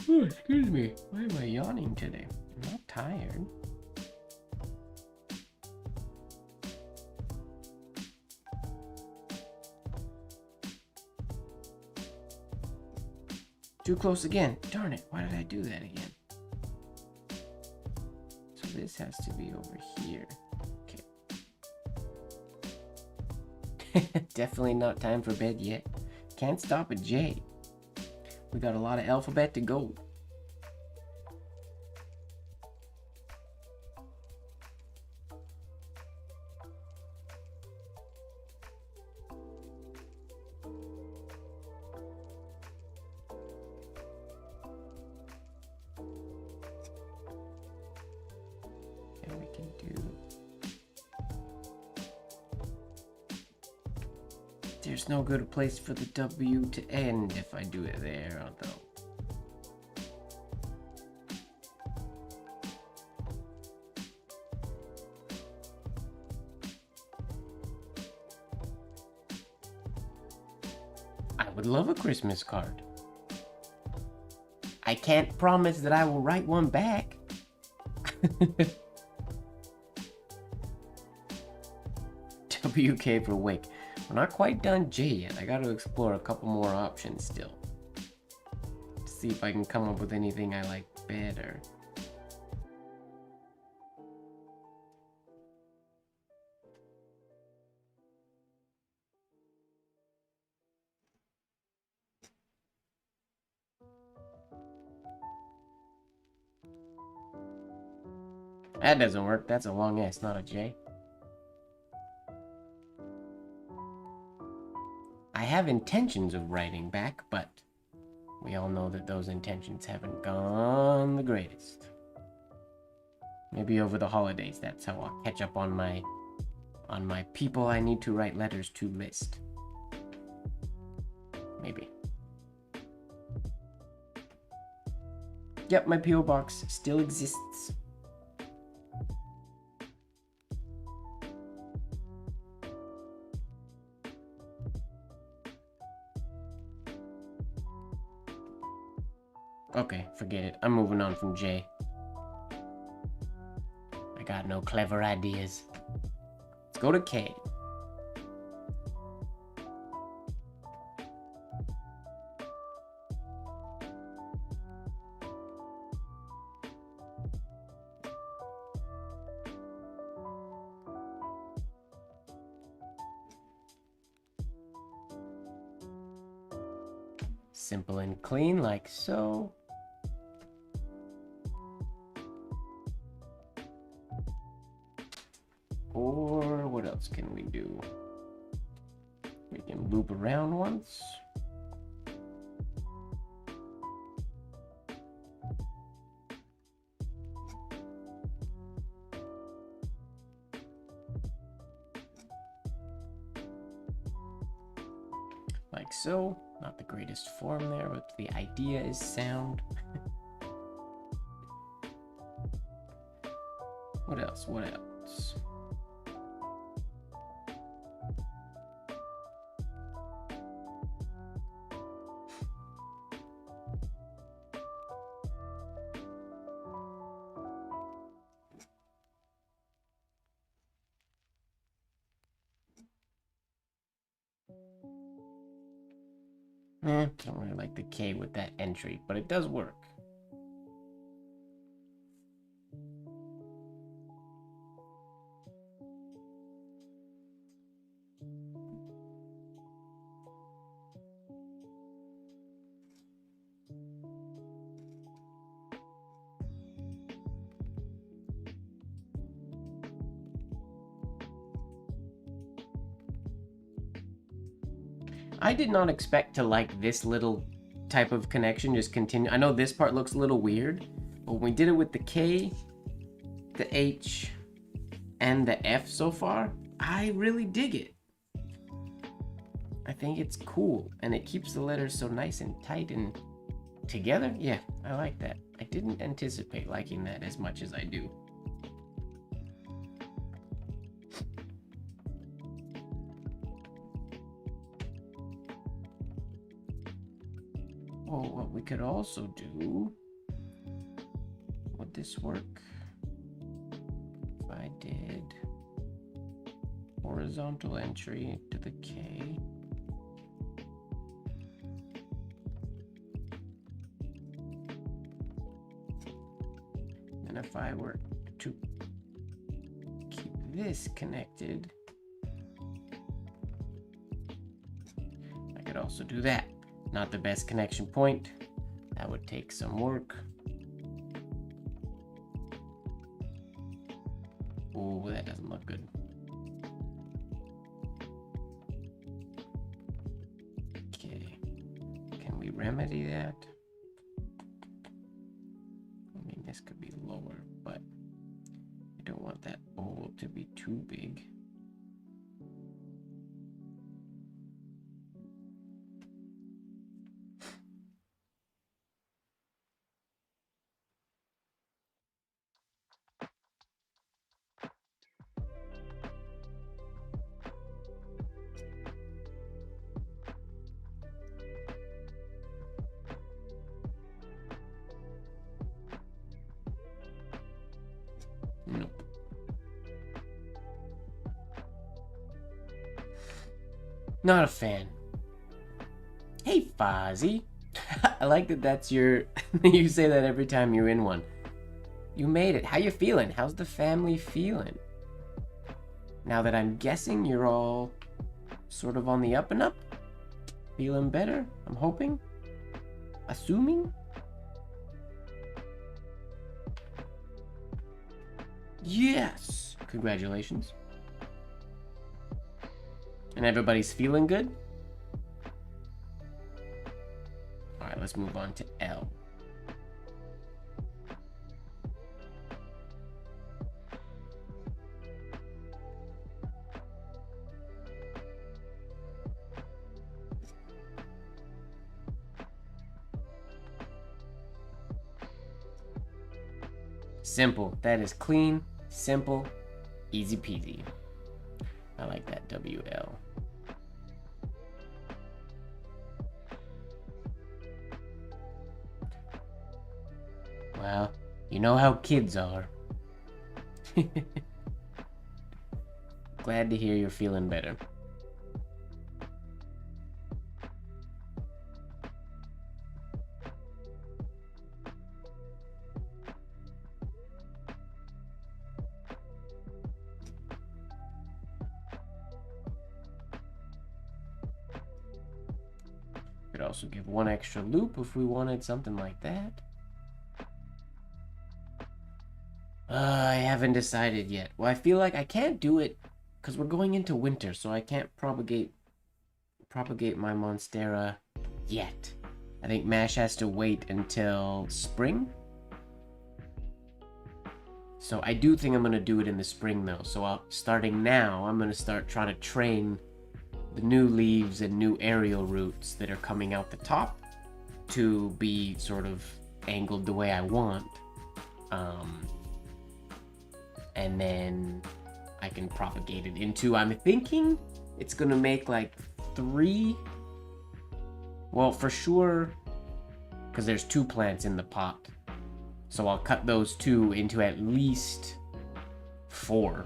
Oh, excuse me. Why am I yawning today? I'm not tired. Too close again. Darn it. Why did I do that again? So this has to be over here. Okay. Definitely not time for bed yet. Can't stop at J. We got a lot of alphabet to go. And we can do... There's no good place for the W to end if I do it there, although. I would love a Christmas card. I can't promise that I will write one back. WK for wake. We're not quite done J yet. I gotta explore a couple more options still. See if I can come up with anything I like better. That doesn't work. That's a long S, not a J. I have intentions of writing back, but we all know that those intentions haven't gone the greatest. Maybe over the holidays, that's how I'll catch up on my people I need to write letters to list. Maybe. Yep, my P.O. box still exists. Okay, forget it. I'm moving on from J. I got no clever ideas. Let's go to K. Simple and clean, like so. Or what else can we do? We can loop around once. Like so. Not the greatest form there, but the idea is sound. What else? What else? Don't really like the K with that entry, but it does work. I did not expect to like this little type of connection just continue. I know this part looks a little weird, but when we did it with the K, the H, and the F so far, I really dig it. I think it's cool, and it keeps the letters so nice and tight and together. Yeah, I like that. I didn't anticipate liking that as much as I do. Oh, we could also do... Would this work? If I did horizontal entry to the K. And if I were to keep this connected, I could also do that. Not the best connection point. That would take some work. Oh, that doesn't look good. Okay, can we remedy that? I mean, this could be lower, but I don't want that oval to be too big. Nope. Not a fan. Hey, Fozzie. I like that that's your... you say that every time you're in one. You made it. How you feeling? How's the family feeling? Now that I'm guessing you're all sort of on the up and up? Feeling better, I'm hoping? Assuming? Yes! Congratulations. And everybody's feeling good? Alright, let's move on to L. Simple. That is clean, simple, easy peasy. I like that WL. Well, you know how kids are. Glad to hear you're feeling better. Could also give one extra loop if we wanted something like that. I haven't decided yet. Well, I feel like I can't do it because we're going into winter, so I can't propagate my Monstera yet. I think Mash has to wait until spring. So I do think I'm going to do it in the spring, though. So starting now, I'm going to start trying to train the new leaves and new aerial roots that are coming out the top to be sort of angled the way I want. And then I can propagate it into, I'm thinking it's gonna make like 3, well, for sure, because there's 2 plants in the pot, so I'll cut those 2 into at least 4.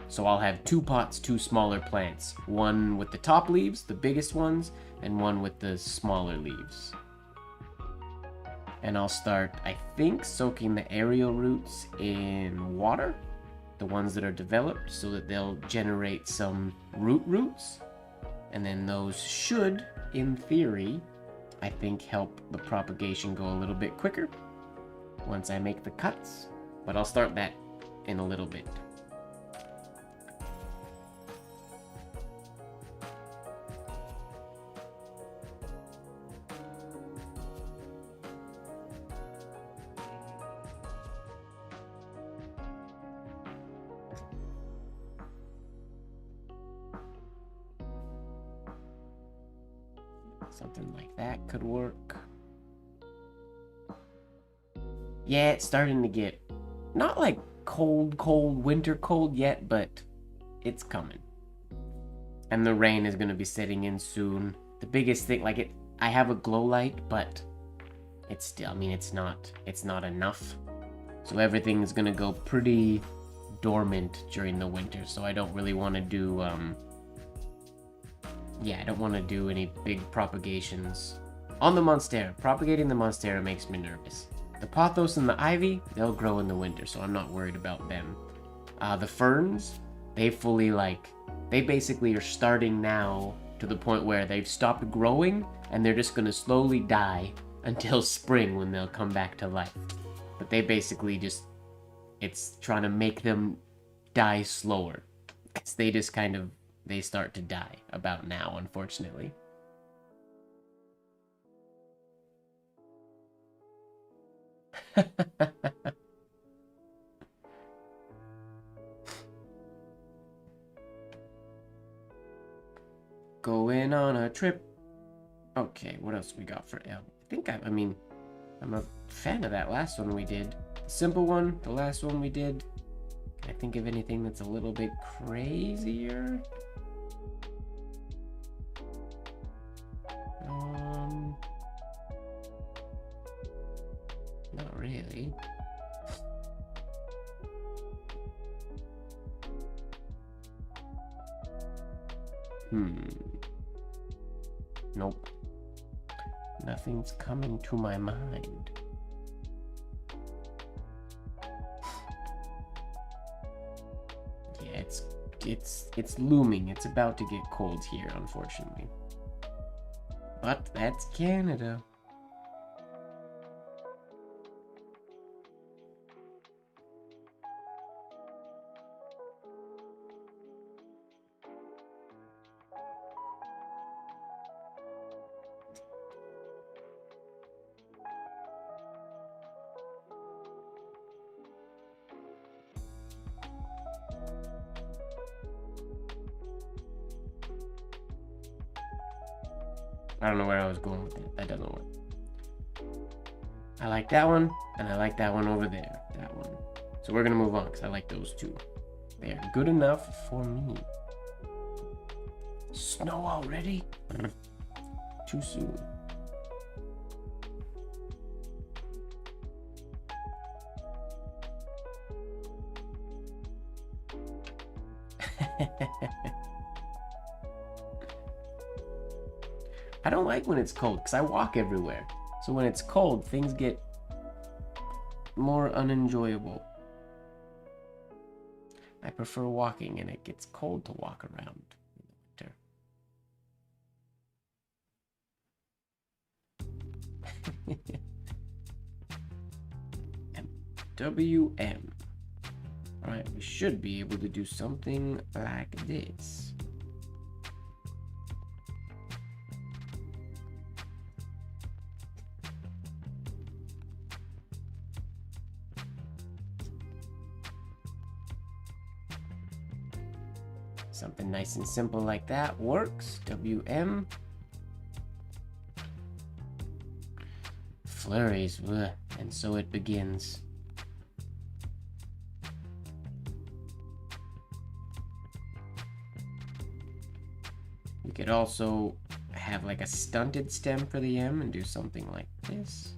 So I'll have 2 pots, 2 smaller plants, one with the top leaves, the biggest ones, and one with the smaller leaves. And I'll start, I think, soaking the aerial roots in water, the ones that are developed, so that they'll generate some roots. And then those should, in theory, I think, help the propagation go a little bit quicker once I make the cuts. But I'll start that in a little bit. Something like that could work. Yeah, it's starting to get not like cold winter cold yet, but it's coming. And the rain is going to be setting in soon. The biggest thing, like I have a glow light, but it's still, I mean, it's not enough. So everything's gonna go pretty dormant during the winter, so I don't really want to do, yeah, I don't want to do any big propagations. On the Monstera, propagating the Monstera makes me nervous. The Pothos and the Ivy, they'll grow in the winter, so I'm not worried about them. The Ferns, they basically are starting now to the point where they've stopped growing, and they're just gonna slowly die until spring when they'll come back to life. But they basically just, it's trying to make them die slower. Because they just they start to die about now, unfortunately. Going on a trip. Okay, what else we got for L? I mean, I'm a fan of that last one we did. The simple one, the last one we did. Can I think of anything that's a little bit crazier? Not really. Nope. Nothing's coming to my mind. Yeah, it's looming. It's about to get cold here, unfortunately. But that's Canada. I don't know where I was going with it. That doesn't work. I like that one, and I like that one over there. That one. So we're gonna move on, because I like those two. They are good enough for me. Snow already? Too soon. I don't like when it's cold because I walk everywhere. So when it's cold, things get more unenjoyable. I prefer walking, and it gets cold to walk around in the winter. WM. Alright, we should be able to do something like this. Something nice and simple like that works. WM. Flurries, bleh, and so it begins. We could also have like a stunted stem for the M and do something like this.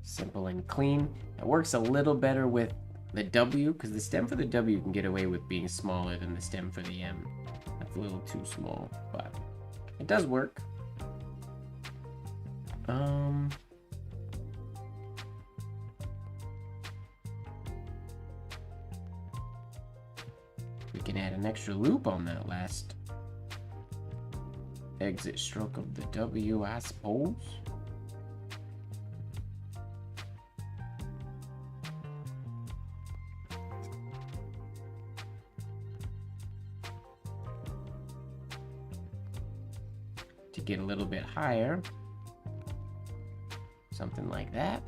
Simple and clean. It works a little better with the W, because the stem for the W can get away with being smaller than the stem for the M. That's a little too small, but it does work. We can add an extra loop on that last exit stroke of the W, I suppose. To get a little bit higher, something like that.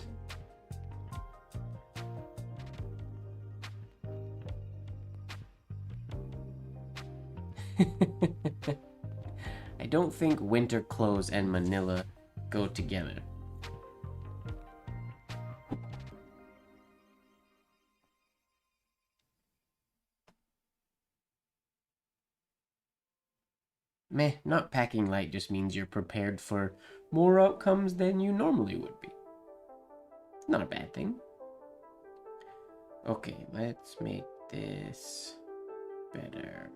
I don't think winter clothes and Manila go together. Meh, not packing light just means you're prepared for more outcomes than you normally would be. Not a bad thing. Okay, let's make this better.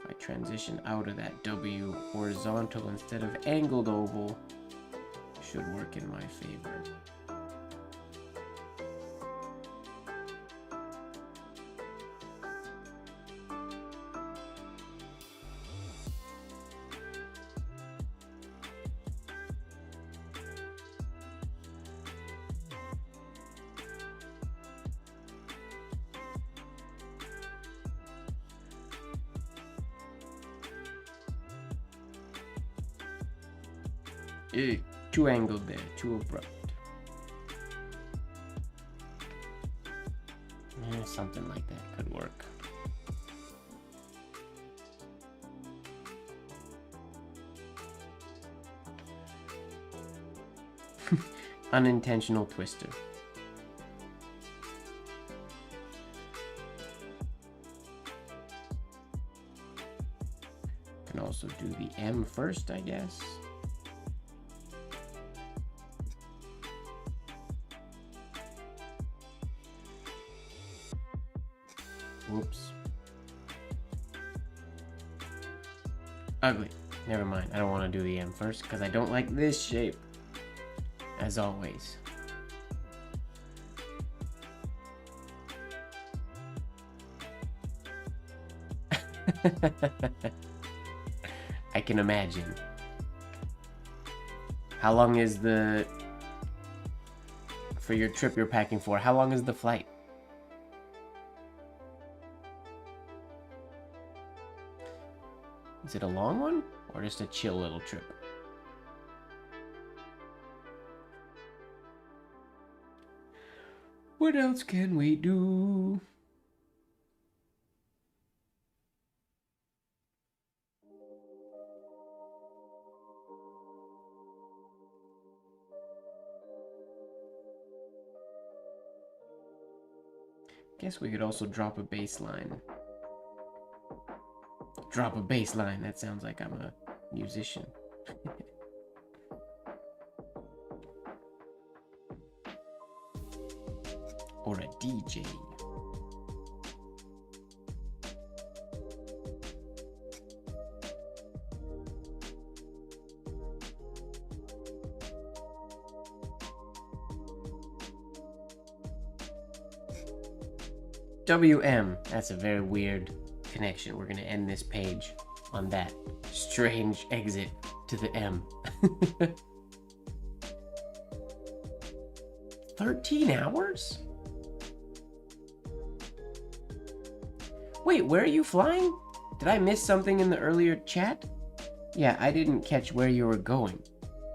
If I transition out of that W horizontal instead of angled oval, it should work in my favor. Too angled there, too abrupt. Something like that could work. Unintentional twister. Can also do the M first, I guess. Whoops. Ugly. Never mind. I don't want to do the M first because I don't like this shape. As always. I can imagine. How long is the... For your trip you're packing for, how long is the flight? Is it a long one, or just a chill little trip? What else can we do? Guess we could also drop a baseline. Drop a baseline. That sounds like I'm a musician. Or a DJ. WM. That's a very weird connection. We're going to end this page on that strange exit to the M. 13 hours? Wait, where are you flying? Did I miss something in the earlier chat? Yeah, I didn't catch where you were going.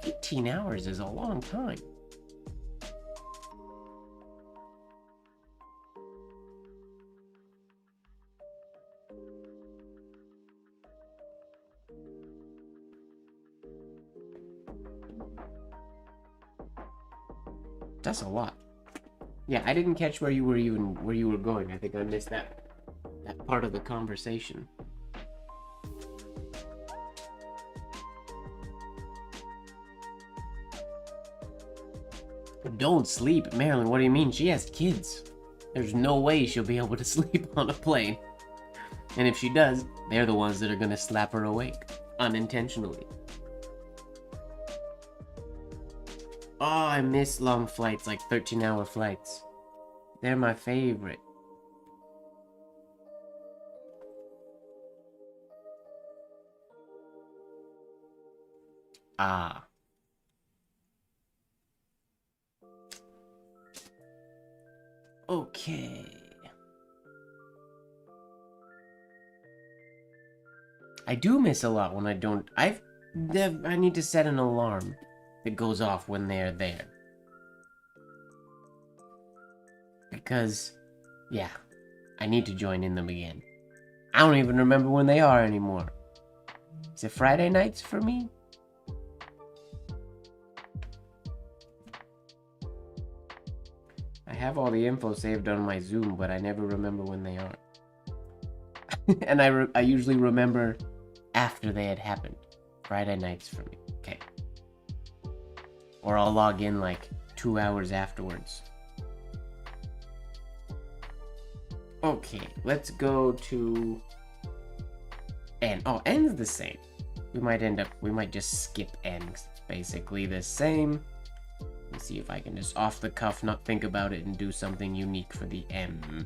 18 hours is a long time. That's a lot. Yeah, I didn't catch where you were going. I think I missed that part of the conversation. Don't sleep, Marilyn. What do you mean? She has kids. There's no way she'll be able to sleep on a plane. And if she does, they're the ones that are gonna slap her awake unintentionally. Oh, I miss long flights, like 13-hour flights. They're my favorite. Ah. Okay. I do miss a lot when I don't. I need to set an alarm that goes off when they're there. Because, yeah, I need to join in them again. I don't even remember when they are anymore. Is it Friday nights for me? I have all the info saved on my Zoom, but I never remember when they are. And I usually remember after they had happened. Friday nights for me. Okay. Or I'll log in like 2 hours afterwards. Okay, let's go to N. Oh, N's the same. We might just skip N. It's basically the same. Let's see if I can just off the cuff not think about it and do something unique for the N.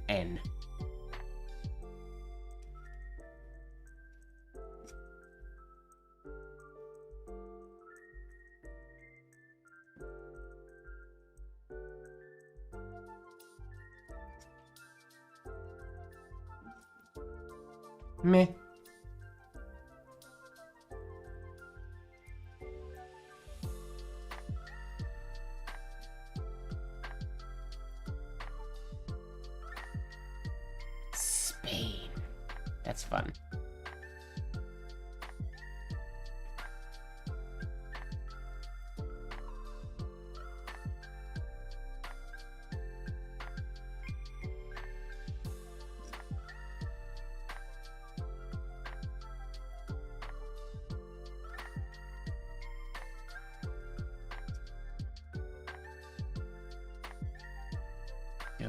Meh. Spain. That's fun.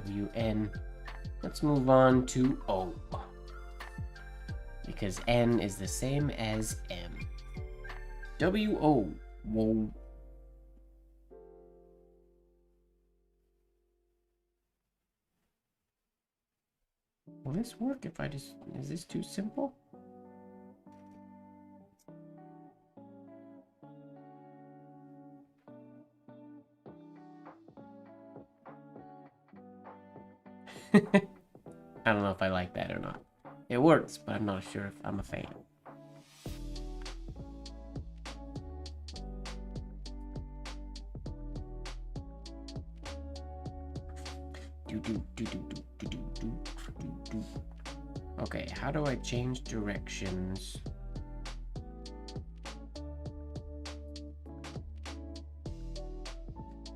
WN. Let's move on to O. Because N is the same as M. WO. Whoa. Will this work if I just... Is this too simple? I don't know if I like that or not. It works, but I'm not sure if I'm a fan. Okay, how do I change directions?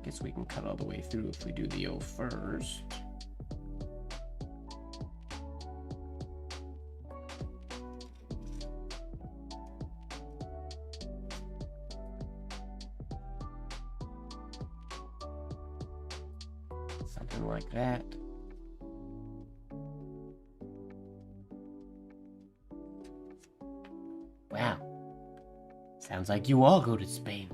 Guess we can cut all the way through if we do the O first. Something like that. Wow. Sounds like you all go to Spain.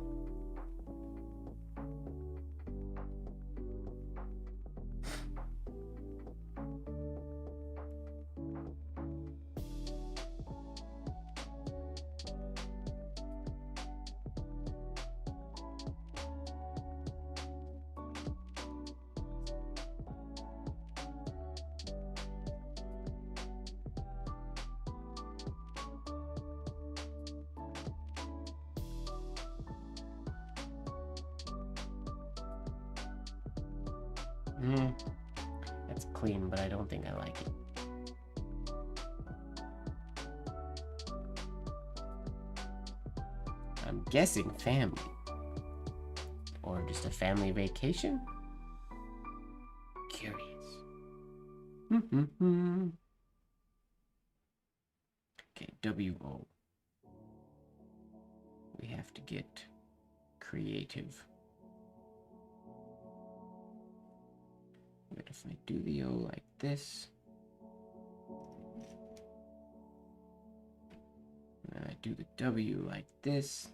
That's clean, but I don't think I like it. I'm guessing family. Or just a family vacation? Curious. Okay, WO. We have to get creative. But if I do the O like this, and I do the W like this,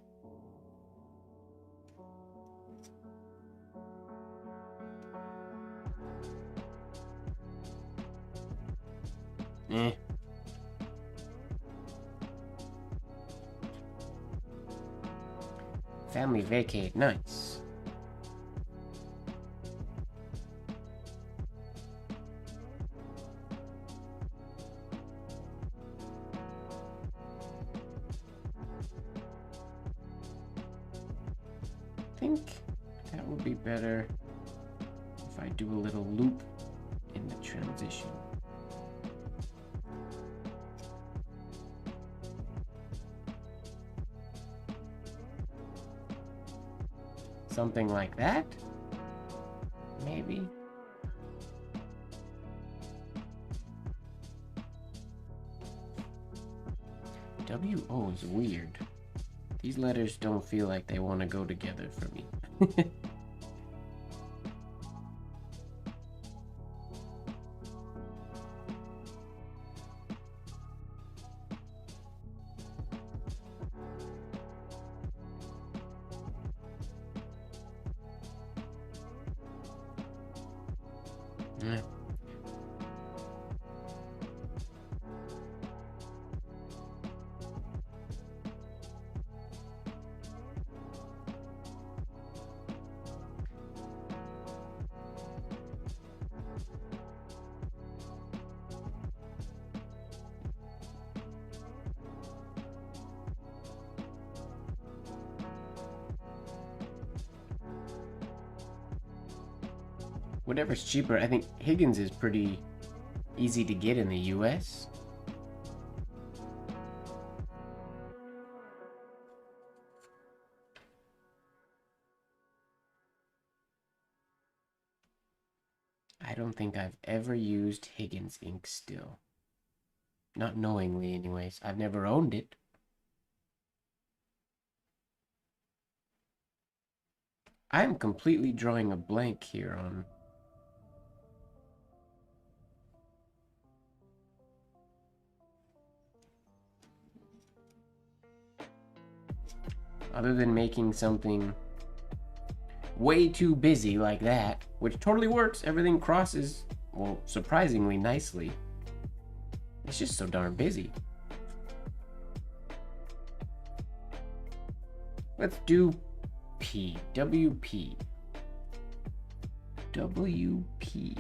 family vacate, nice. I think that would be better if I do a little loop in the transition. Something like that, maybe. W-O is weird. These letters don't feel like they want to go together for me. Whatever's cheaper. I think Higgins is pretty easy to get in the US. I don't think I've ever used Higgins ink still. Not knowingly, anyways. I've never owned it. I'm completely drawing a blank here on... Other than making something way too busy like that, which totally works. Everything crosses, well, surprisingly nicely. It's just so darn busy. Let's do P. WP. WP.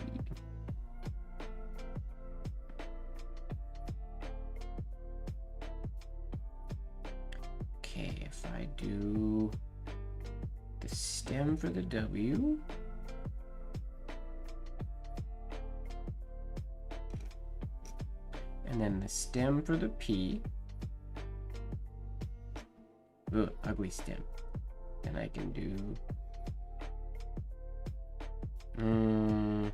Okay, if I do the stem for the W, and then the stem for the P. Ugh, ugly stem. And I can do... let me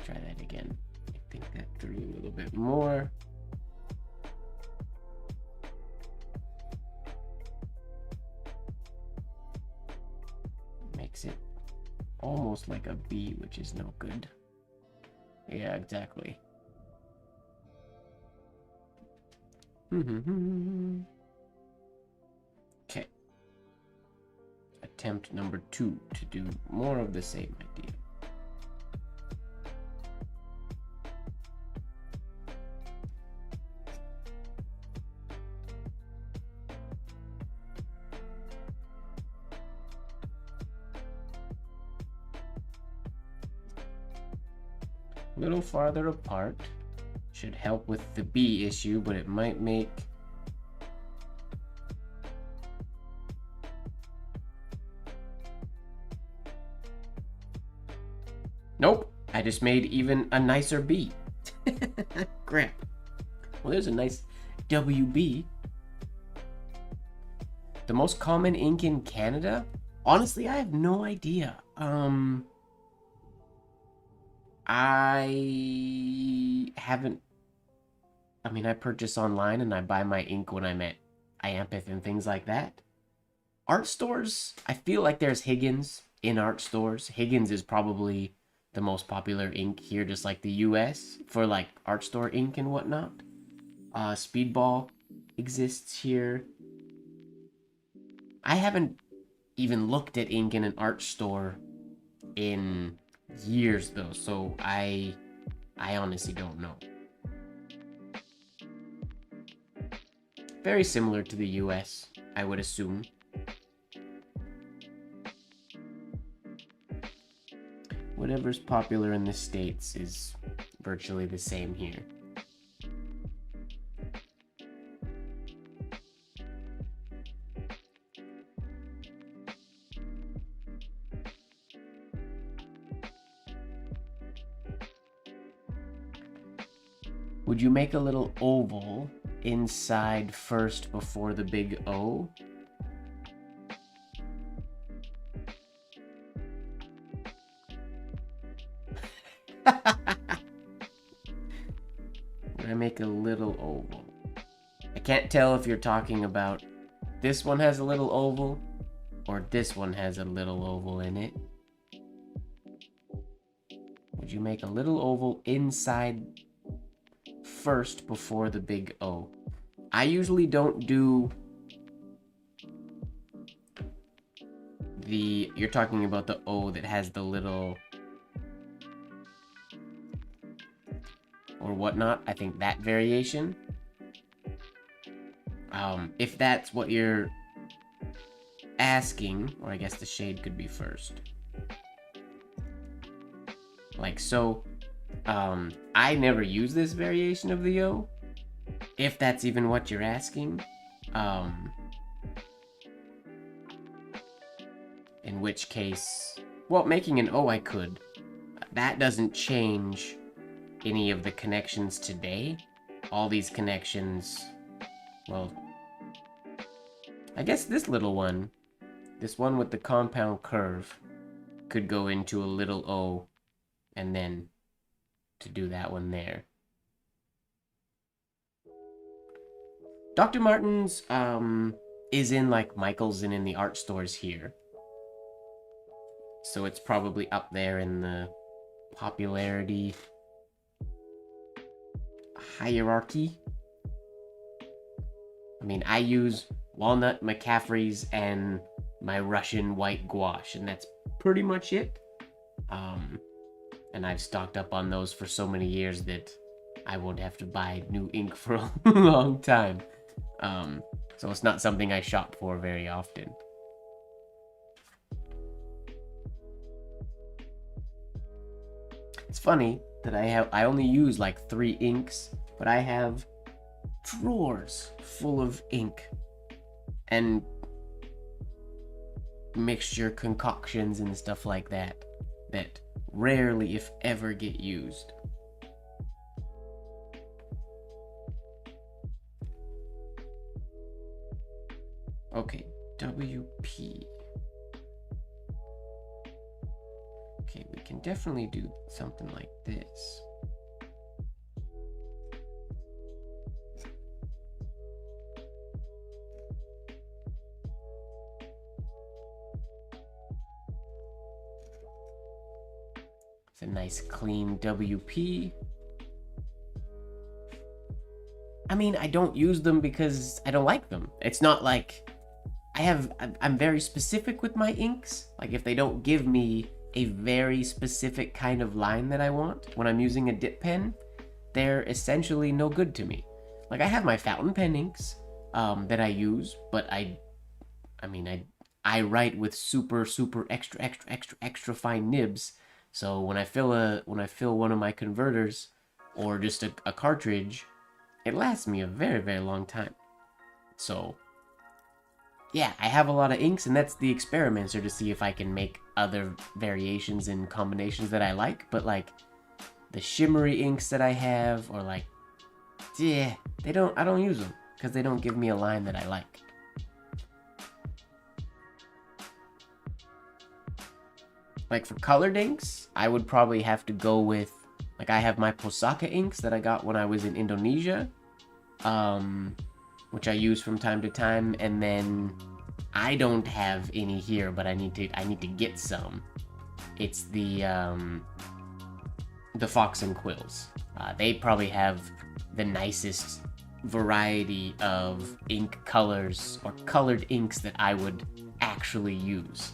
try that again. I think that through a little bit more. Makes it almost like a B, which is no good. Yeah, exactly. Okay. Attempt number 2 to do more of the same idea. A little farther apart should help with the B issue, but it might make nope, I just made even a nicer B. Crap. Well, there's a nice WB. The most common ink in Canada? Honestly, I have no idea. I haven't... I mean, I purchase online and I buy my ink when I'm at Iampith and things like that. Art stores, I feel like there's Higgins in art stores. Higgins is probably the most popular ink here, just like the US, for like art store ink and whatnot. Speedball exists here. I haven't even looked at ink in an art store in years though, so I honestly don't know. Very similar to the US, I would assume. Whatever's popular in the States is virtually the same here. Would you make a little oval inside first before the big O? Would I make a little oval? I can't tell if you're talking about this one has a little oval or this one has a little oval in it. Would you make a little oval inside first before the big O? I usually don't do the... You're talking about the O that has the little... or whatnot. I think that variation. If that's what you're asking, or I guess the shade could be first. Like so, I never use this variation of the O, if that's even what you're asking. In which case, well, making an O I could. That doesn't change any of the connections today. All these connections, well, I guess this little one, this one with the compound curve, could go into a little O, and then to do that one there. Dr. Martens is in like Michael's and in the art stores here. So it's probably up there in the popularity hierarchy. I mean, I use walnut, McCaffrey's, and my Russian white gouache, and that's pretty much it. And I've stocked up on those for so many years that I won't have to buy new ink for a long time. So it's not something I shop for very often. It's funny that I only use like 3 inks, but I have drawers full of ink and mixture concoctions and stuff like that that rarely, if ever, get used. Okay, WP. Okay, we can definitely do something like this. It's a nice clean WP. I mean, I don't use them because I don't like them. It's not like I'm very specific with my inks. Like if they don't give me a very specific kind of line that I want when I'm using a dip pen, they're essentially no good to me. Like I have my fountain pen inks that I use, but I write with super extra fine nibs. So when I fill one of my converters or just a cartridge, it lasts me a very, very long time. So yeah, I have a lot of inks, and that's the experiments, are to see if I can make other variations and combinations that I like. But like the shimmery inks that I have, or like, yeah, I don't use them because they don't give me a line that I like. Like for colored inks, I would probably have to go with, like I have my Posaka inks that I got when I was in Indonesia, which I use from time to time, and then I don't have any here, but I need to get some. It's the Fox and Quills. They probably have the nicest variety of ink colors or colored inks that I would actually use.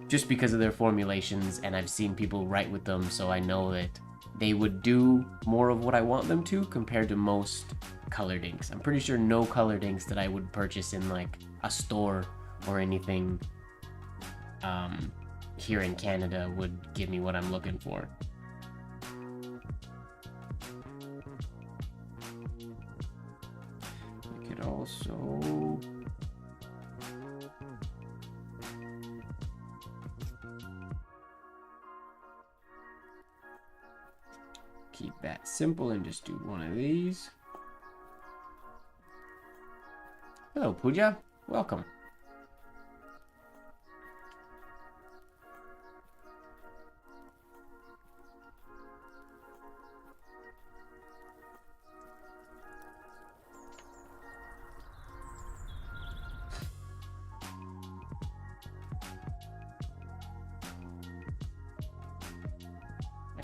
Just because of their formulations, and I've seen people write with them, so I know that they would do more of what I want them to compared to most colored inks. I'm pretty sure no colored inks that I would purchase in like a store or anything here in Canada would give me what I'm looking for. We could also keep that simple and just do one of these. Hello, Pooja. Welcome.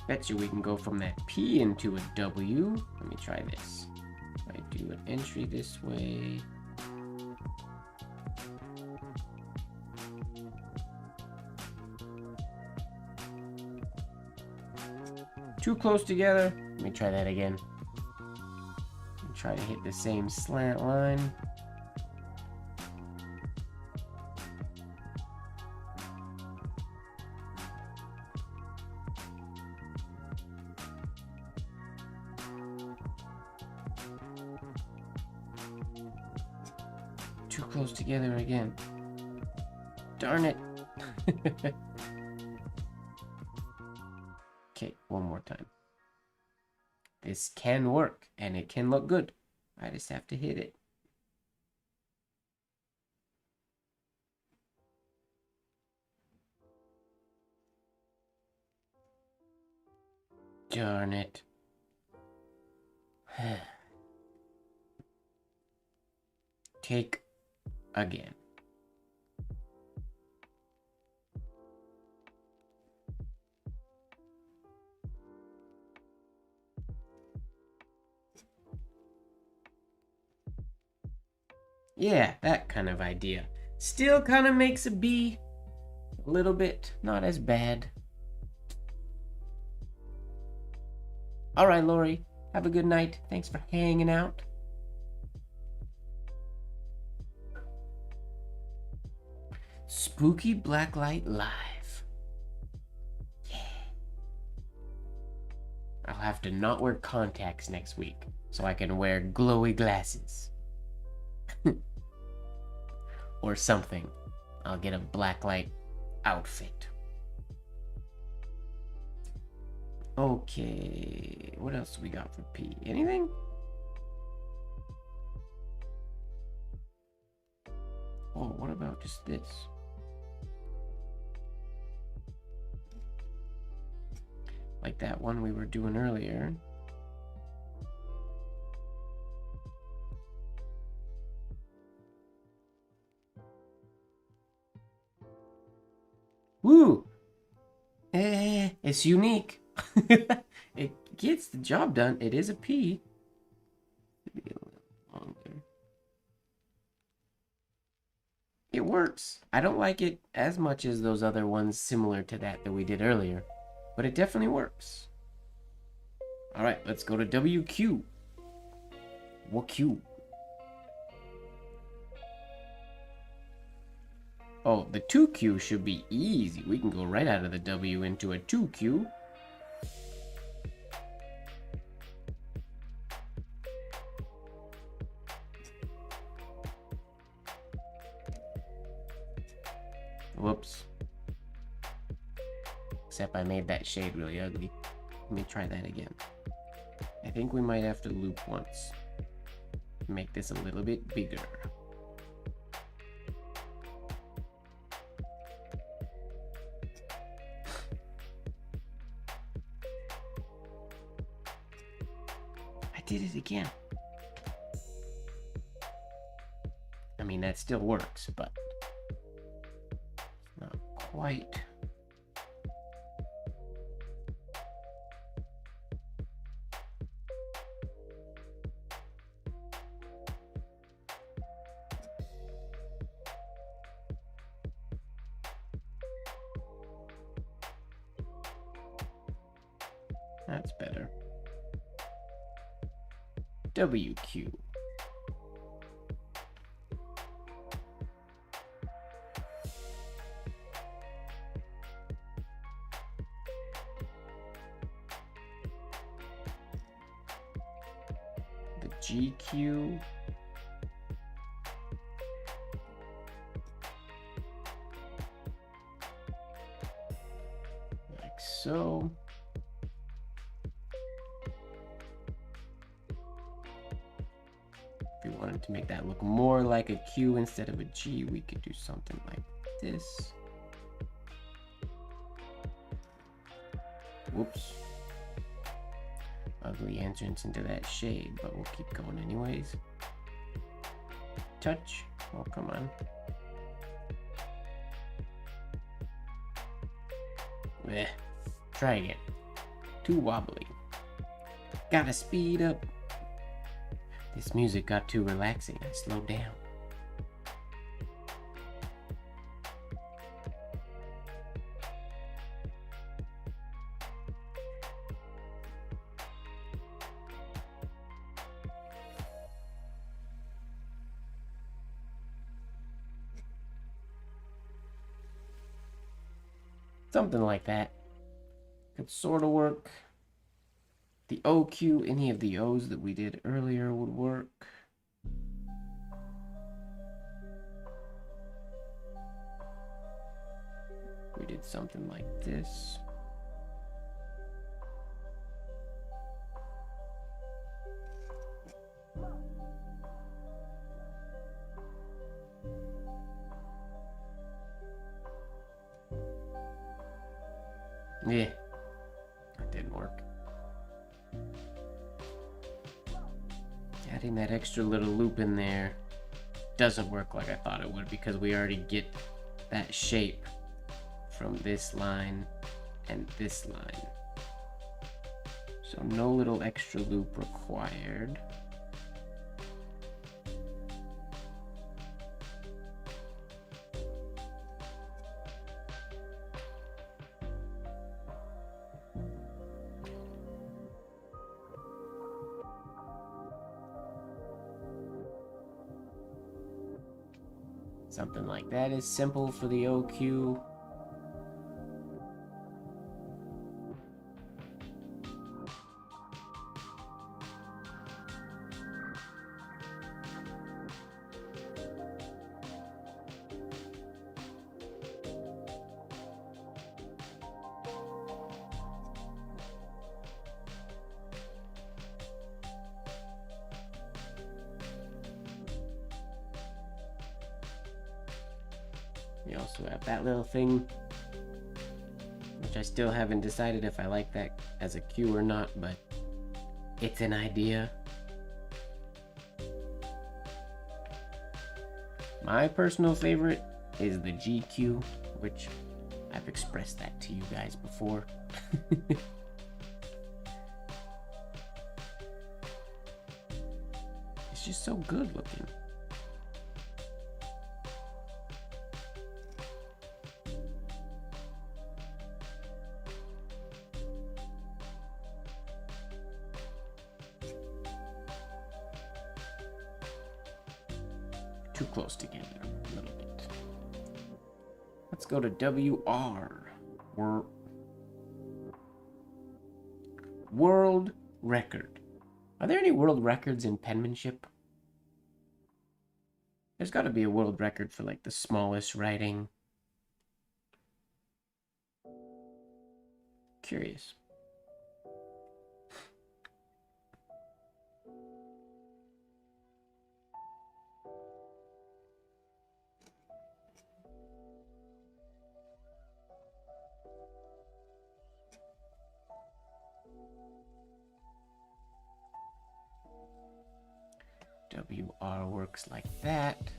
Bet you we can go from that P into a W. Let me try this. If I do an entry this way. Too close together. Let me try that again. Try to hit the same slant line. Too close together again. Darn it. Okay, one more time. This can work, and it can look good. I just have to hit it. Darn it. Take again. Yeah, that kind of idea. Still kind of makes a B a little bit, not as bad. All right, Lori, have a good night. Thanks for hanging out. Spooky Blacklight Live. Yeah. I'll have to not wear contacts next week so I can wear glowy glasses. Or something. I'll get a blacklight outfit. Okay, what else do we got for P? Anything? Oh, what about just this? Like that one we were doing earlier. Woo! It's unique. It gets the job done. It is a P. Maybe a little longer. It works. I don't like it as much as those other ones similar to that we did earlier, but it definitely works. All right, let's go to WQ. What Q? Oh, the 2Q should be easy. We can go right out of the W into a 2Q. Whoops. Except I made that shade really ugly. Let me try that again. I think we might have to loop once. Make this a little bit bigger. Did it again. I mean, that still works, but not quite. That's better. WQ. The GQ. Like so. If we wanted to make that look more like a Q instead of a G, we could do something like this. Whoops. Ugly entrance into that shade, but we'll keep going anyways. Touch. Oh, come on. Try again. too wobbly. Gotta speed up. This music got too relaxing. I slowed down. Something like that. Could sort of work. The OQ, any of the O's that we did earlier would work. We did something like this. Yeah, that didn't work. Adding that extra little loop in there doesn't work like I thought it would, because we already get that shape from this line and this line. So no little extra loop required. Something like that is simple for the OQ. We also have that little thing, which I still haven't decided if I like that as a cue or not, but it's an idea. My personal favorite is the GQ, which I've expressed that to you guys before. It's just so good looking. Too close together a little bit. Let's go to WR. World record. Are there any world records in penmanship? There's got to be a world record for like the smallest writing. Curious. WR works like that.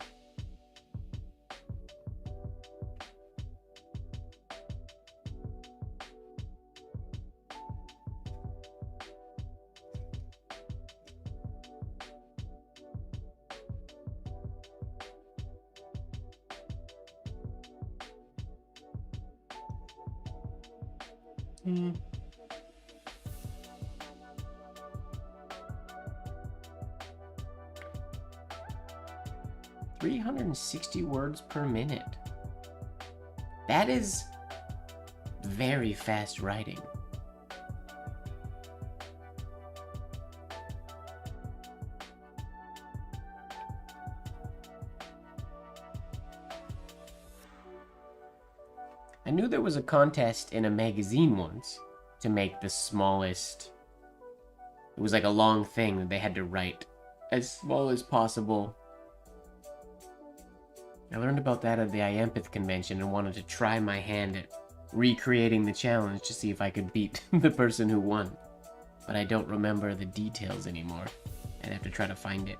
Hmm. 360 words per minute. That is very fast writing. I knew there was a contest in a magazine once to make the smallest. It was like a long thing that they had to write as small as possible. I learned about that at the IAMPITH convention and wanted to try my hand at recreating the challenge to see if I could beat the person who won. But I don't remember the details anymore. I'd have to try to find it.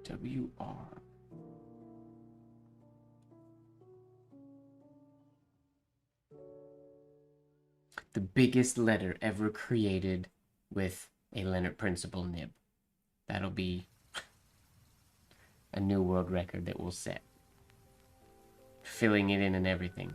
WR. The biggest letter ever created with a Leonard Principle nib. That'll be a new world record that we'll set. Filling it in and everything.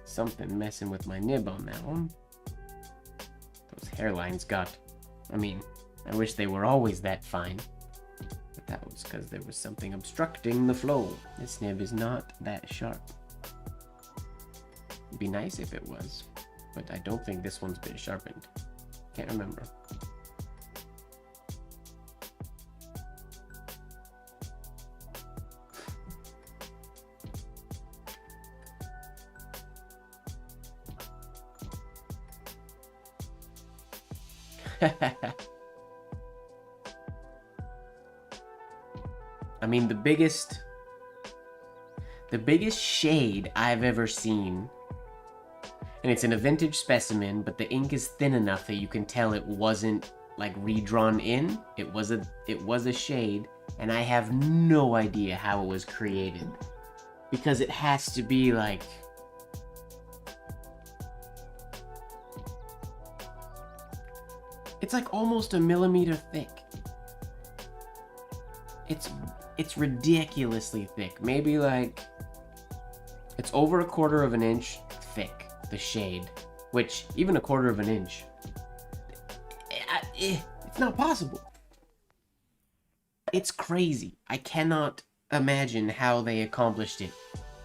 Something messing with my nib on that one. Those hairlines got... I mean, I wish they were always that fine. But that was because there was something obstructing the flow. This nib is not that sharp. It'd be nice if it was. But I don't think this one's been sharpened. Can't remember. I mean, the biggest shade I've ever seen, and it's in a vintage specimen, but the ink is thin enough that you can tell it wasn't like redrawn in. It was a shade, and I have no idea how it was created, because it has to be like... It's like almost a millimeter thick. It's ridiculously thick. Maybe like... It's over 1/4 of an inch thick, the shade. Which, even 1/4 of an inch... It's not possible. It's crazy. I cannot imagine how they accomplished it.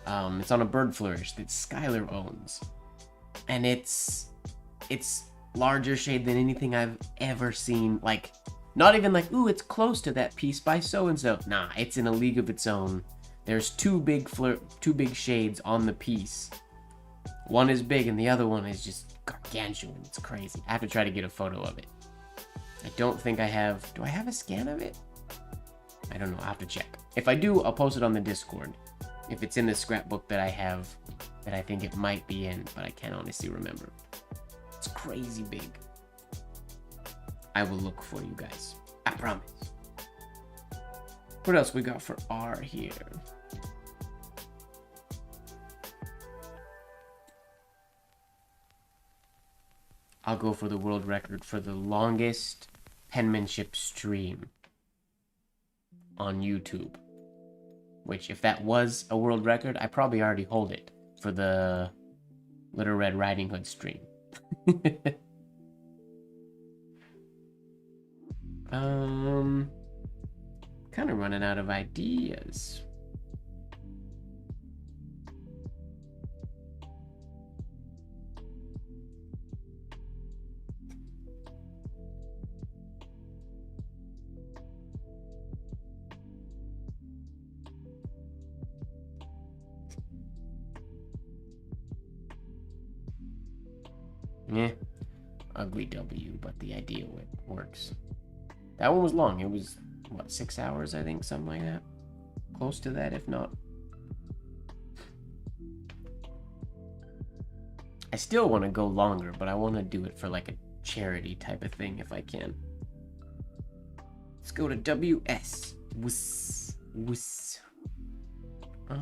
It's on a bird flourish that Skylar owns. And it's larger shade than anything I've ever seen. Like, not even like, ooh, it's close to that piece by so-and-so. Nah, it's in a league of its own. There's two big shades on the piece. One is big and the other one is just gargantuan. It's crazy. I have to try to get a photo of it. I don't think I have... Do I have a scan of it? I don't know. I'll have to check. If I do, I'll post it on the Discord. If it's in the scrapbook that I have, that I think it might be in, but I can't honestly remember. It's crazy big. I will look for you guys. I promise. What else we got for R here? I'll go for the world record for the longest penmanship stream on YouTube. Which, if that was a world record, I probably already hold it for the Little Red Riding Hood stream. Kind of running out of ideas. Yeah, ugly W, but the idea works. That one was long. It was, what, 6 hours, I think, something like that. Close to that, if not. I still want to go longer, but I want to do it for like a charity type of thing if I can. Let's go to WS. Wuss. Wuss. I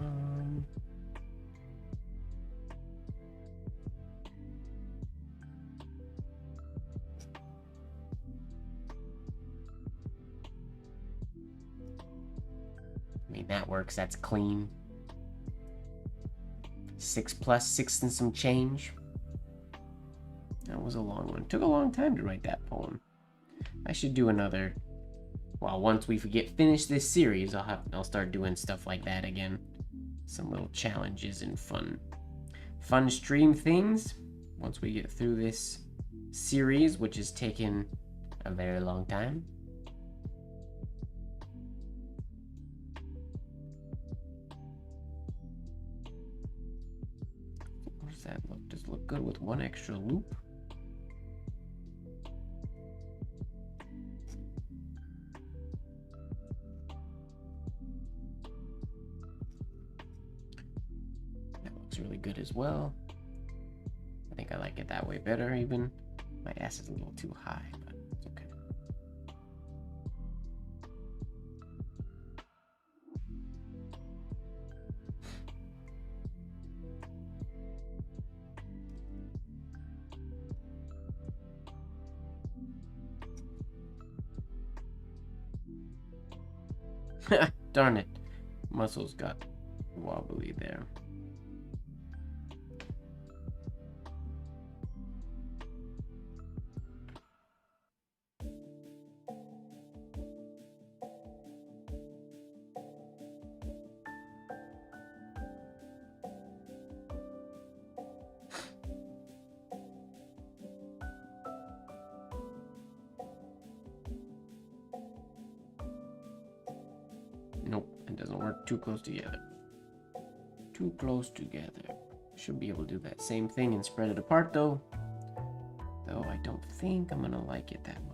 mean, that works. That's clean. 6+, and some change. That was a long one. Took a long time to write that poem. I should do another. Well, once we finish this series, I'll start doing stuff like that again. Some little challenges and fun stream things. Once we get through this series, which has taken a very long time. What does that look? Does it look good with one extra loop? looks really good as well. I think I like it that way better even. My S is a little too high, but it's okay. Darn it. Muscles got wobbly there. Nope, it doesn't work too close together. Too close together. Should be able to do that same thing and spread it apart though. Though I don't think I'm gonna like it that much.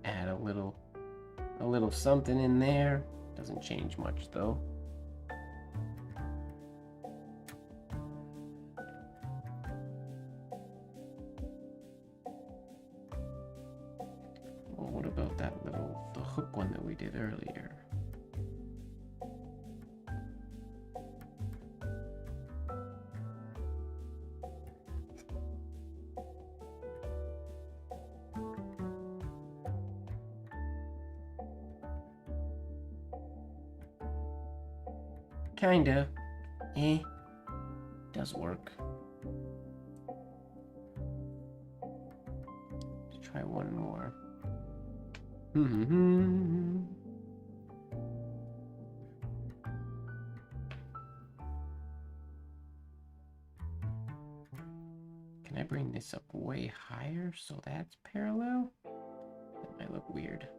Add a little something in there. Doesn't change much though. Well, what about the hook one that we did earlier? Kinda. Does work. Let's try one more. Can I bring this up way higher so that's parallel? That might look weird.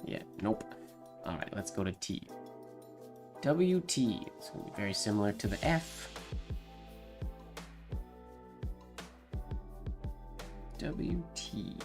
Yeah, nope. Alright, let's go to T. WT. It's going to be very similar to the F. WT.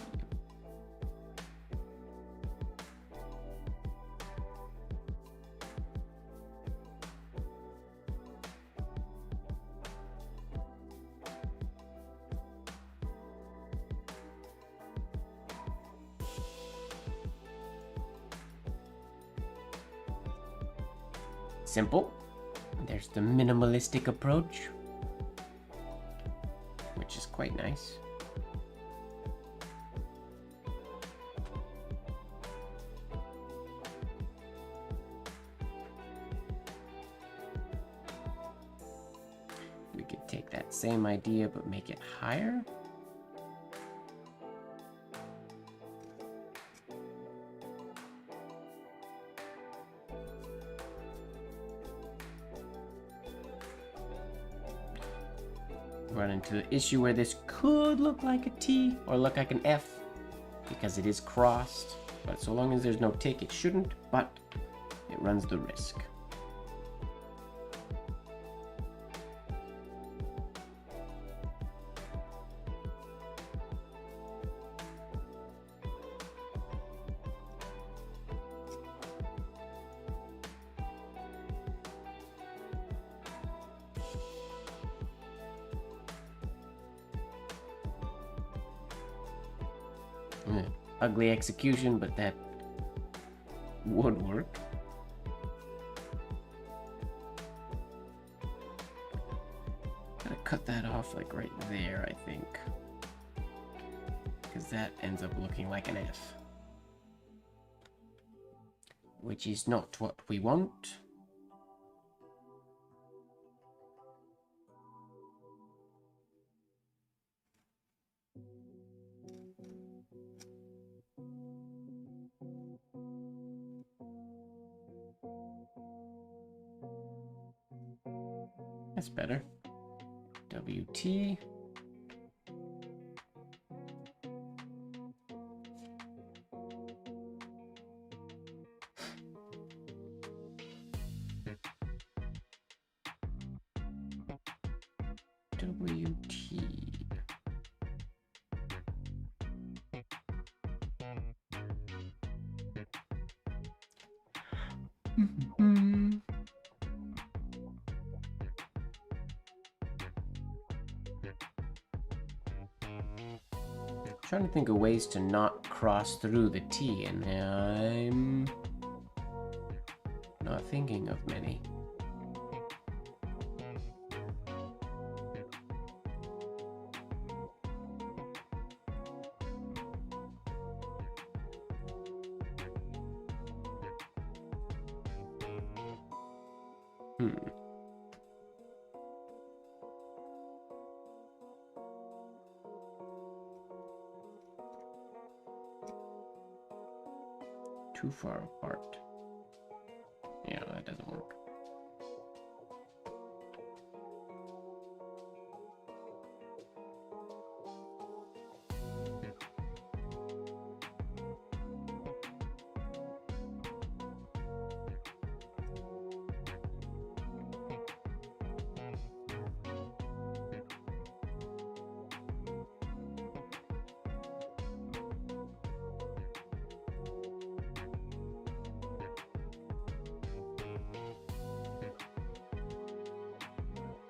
Simple. There's the minimalistic approach, which is quite nice. We could take that same idea but make it higher. Run into the issue where this could look like a T or look like an F because it is crossed, but so long as there's no tick it shouldn't, but it runs the risk. Ugly execution, but that would work. Gotta cut that off like right there, I think. Because that ends up looking like an F. Which is not what we want. That's better. WT. WT. Trying to think of ways to not cross through the T, and I'm not thinking of many. Too far apart. Yeah, that doesn't work.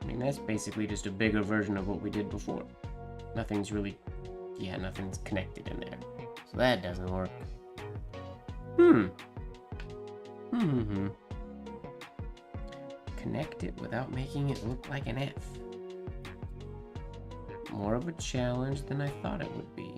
I mean, that's basically just a bigger version of what we did before. Nothing's really, yeah, nothing's connected in there. So that doesn't work. Connect it without making it look like an F. More of a challenge than I thought it would be.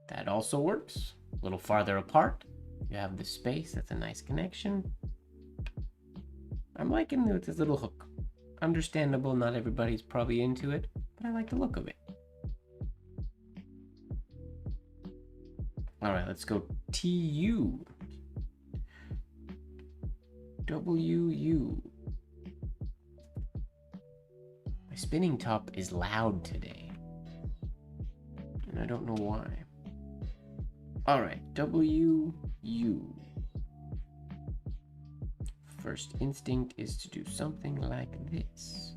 That also works. A little farther apart. You have the space. That's a nice connection. I'm liking this little hook. Understandable, not everybody's probably into it, but I like the look of it. Alright, let's go TU. WU. My spinning top is loud today, and I don't know why. Alright, WU. First instinct is to do something like this.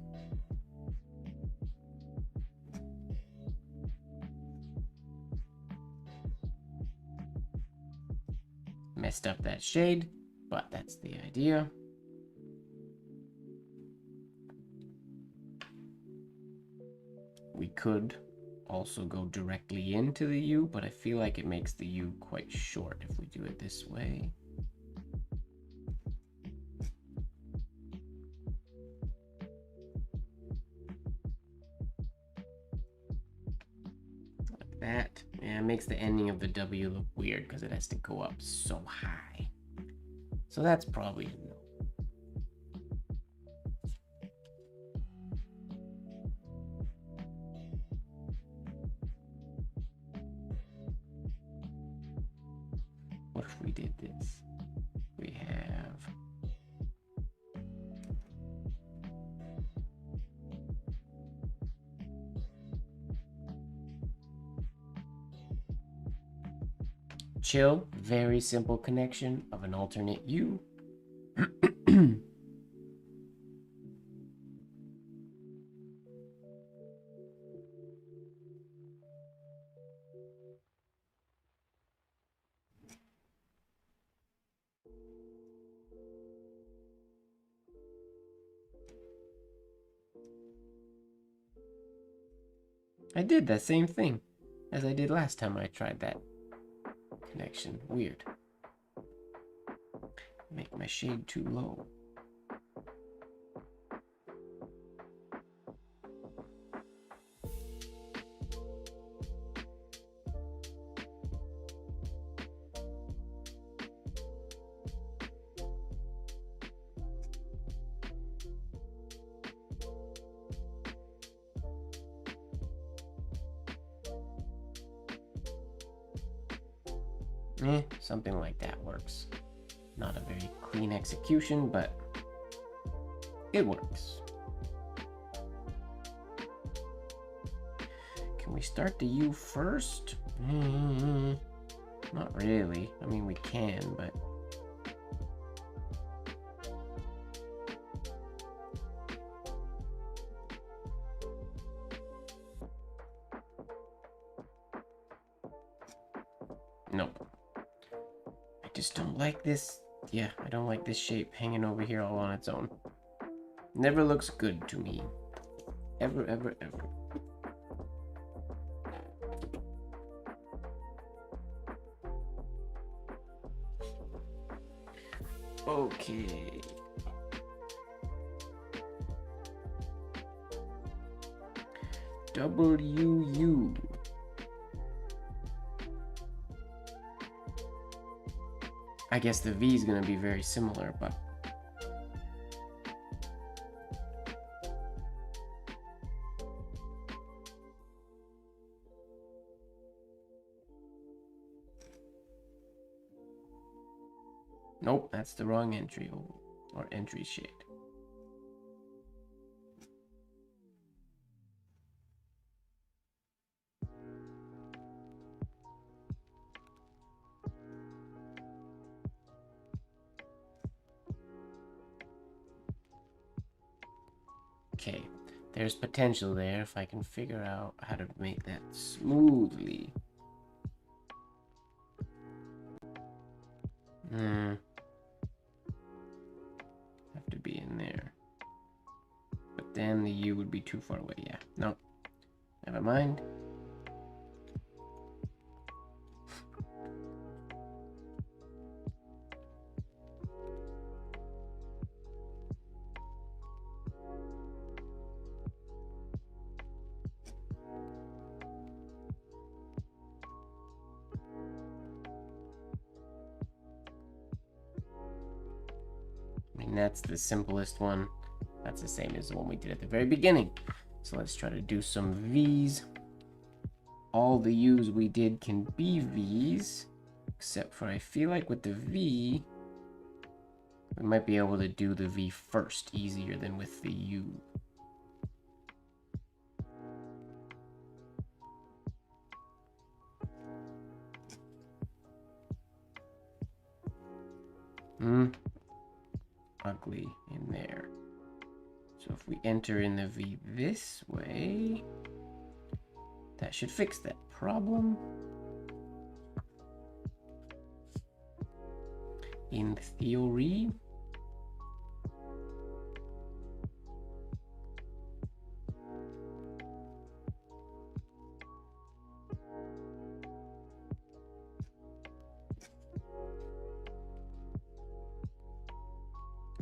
Messed up that shade, but that's the idea. We could also go directly into the U, but I feel like it makes the U quite short if we do it this way. Like that. Yeah, it makes the ending of the W look weird because it has to go up so high. So that's probably a no. What if we did this? We have chill, very simple connection of an alternate U. I did that same thing as I did last time I tried that connection. Weird. Make my shade too low. Something like that works. Not a very clean execution, but it works. Can we start the U first? Not really. I mean, we can, but... Nope. I just don't like this. Yeah, I don't like this shape hanging over here all on its own. Never looks good to me. Ever, ever, ever. Okay. WU. I guess the V is going to be very similar, but... Nope, that's the wrong entry, or entry shade. Okay, there's potential there if I can figure out how to make that smoothly. Have to be in there. But then the U would be too far away. Yeah, no. Never mind. That's the simplest one. That's the same as the one we did at the very beginning. So let's try to do some V's. All the U's we did can be V's, except for I feel like with the V, we might be able to do the V first easier than with the U. Ugly in there. So if we enter in the V this way, that should fix that problem. In theory.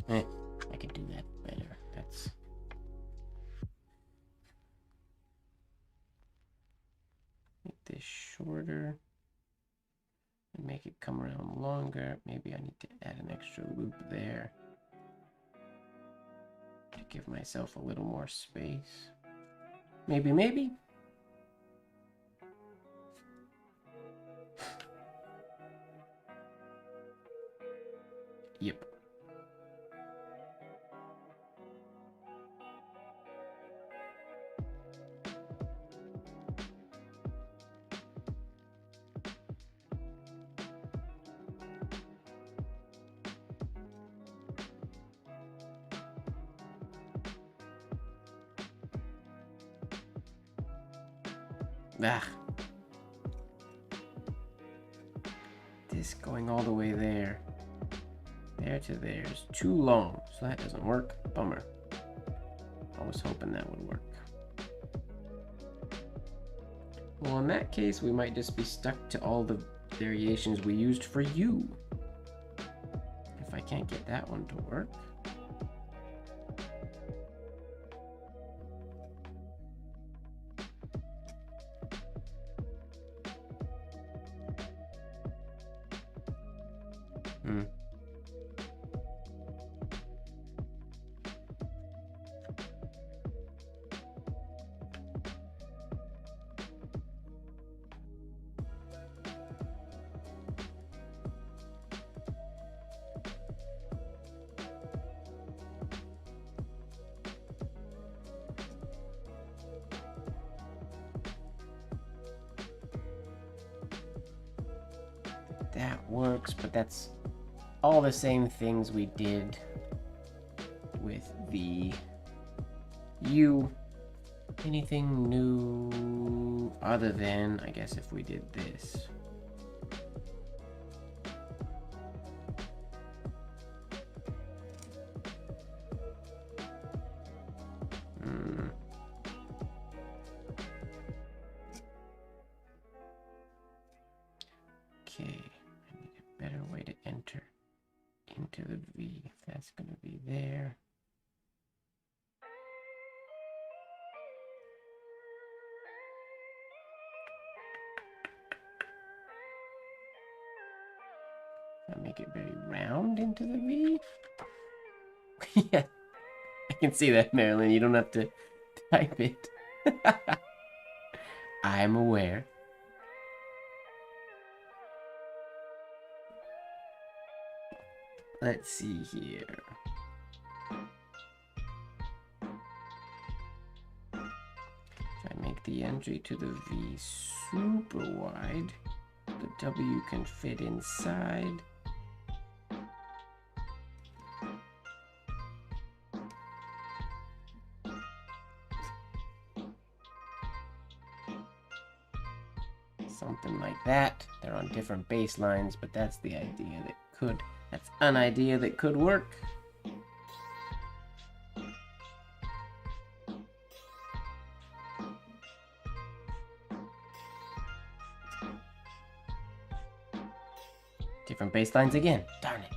I can do that better. That's... Make this shorter and make it come around longer. Maybe I need to add an extra loop there to give myself a little more space. Maybe. Yep. This going all the way there to there is too long, so that doesn't work. Bummer. I was hoping that would work. Well, in that case, we might just be stuck to all the variations we used for you. If I can't get that one to work. That works, but that's all the same things we did with the U. Anything new other than, I guess, if we did this? Okay, I need a better way to enter into the V, if that's going to be there. I make it very round into the V. Yeah, I can see that, Marilyn. You don't have to type it. I'm aware. Let's see here. If I make the entry to the V super wide, the W can fit inside. Something like that. They're on different baselines, but that's the idea that could. That's an idea that could work. Different baselines again. Darn it.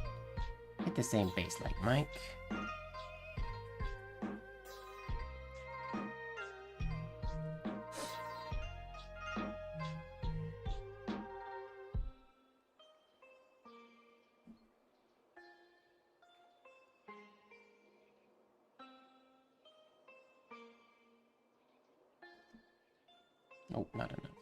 Hit the same baseline, Mike. Oh, not enough.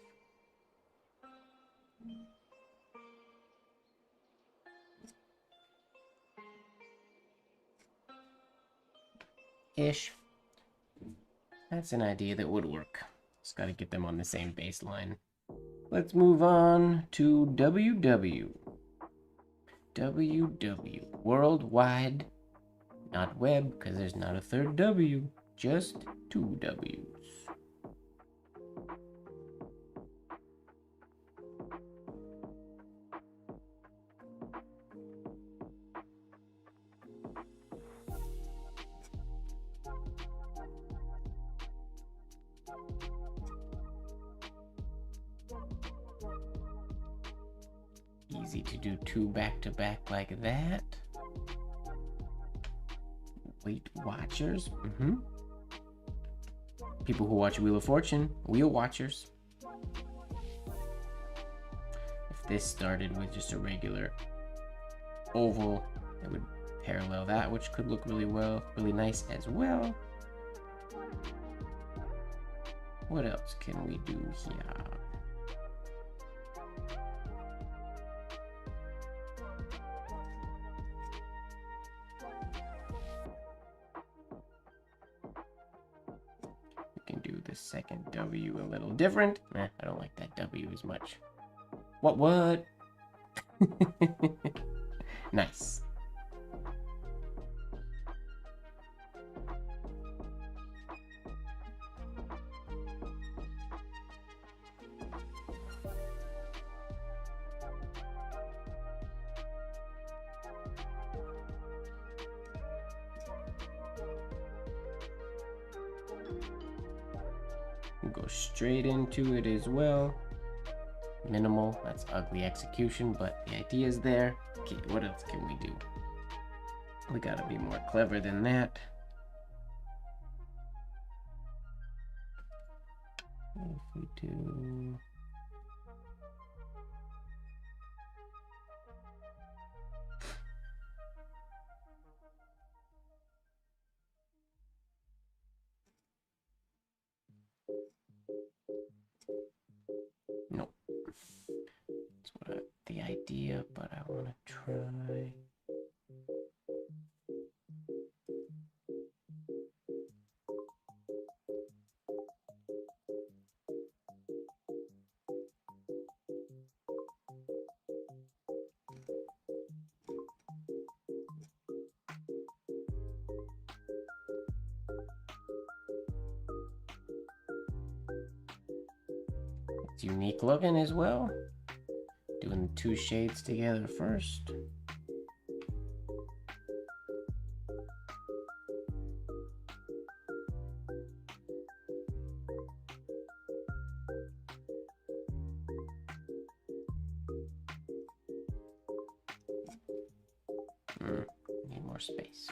Ish. That's an idea that would work. Just gotta get them on the same baseline. Let's move on to WW. WW. Worldwide. Not web, because there's not a third W. Just two W's. Easy to do two back-to-back like that. Weight Watchers. People who watch Wheel of Fortune, wheel watchers. If this started with just a regular oval, it would parallel that, which could look really nice as well. What else can we do here? Do the second W a little different. I don't like that W as much. What? Nice. go straight into it as well. Minimal, that's ugly execution, but the idea is there. Okay, what else can we do? We gotta be more clever than that. What if we do... Nope. That's what the idea, but I want to try. It's unique looking as well. Doing 2 shades together first. Need more space.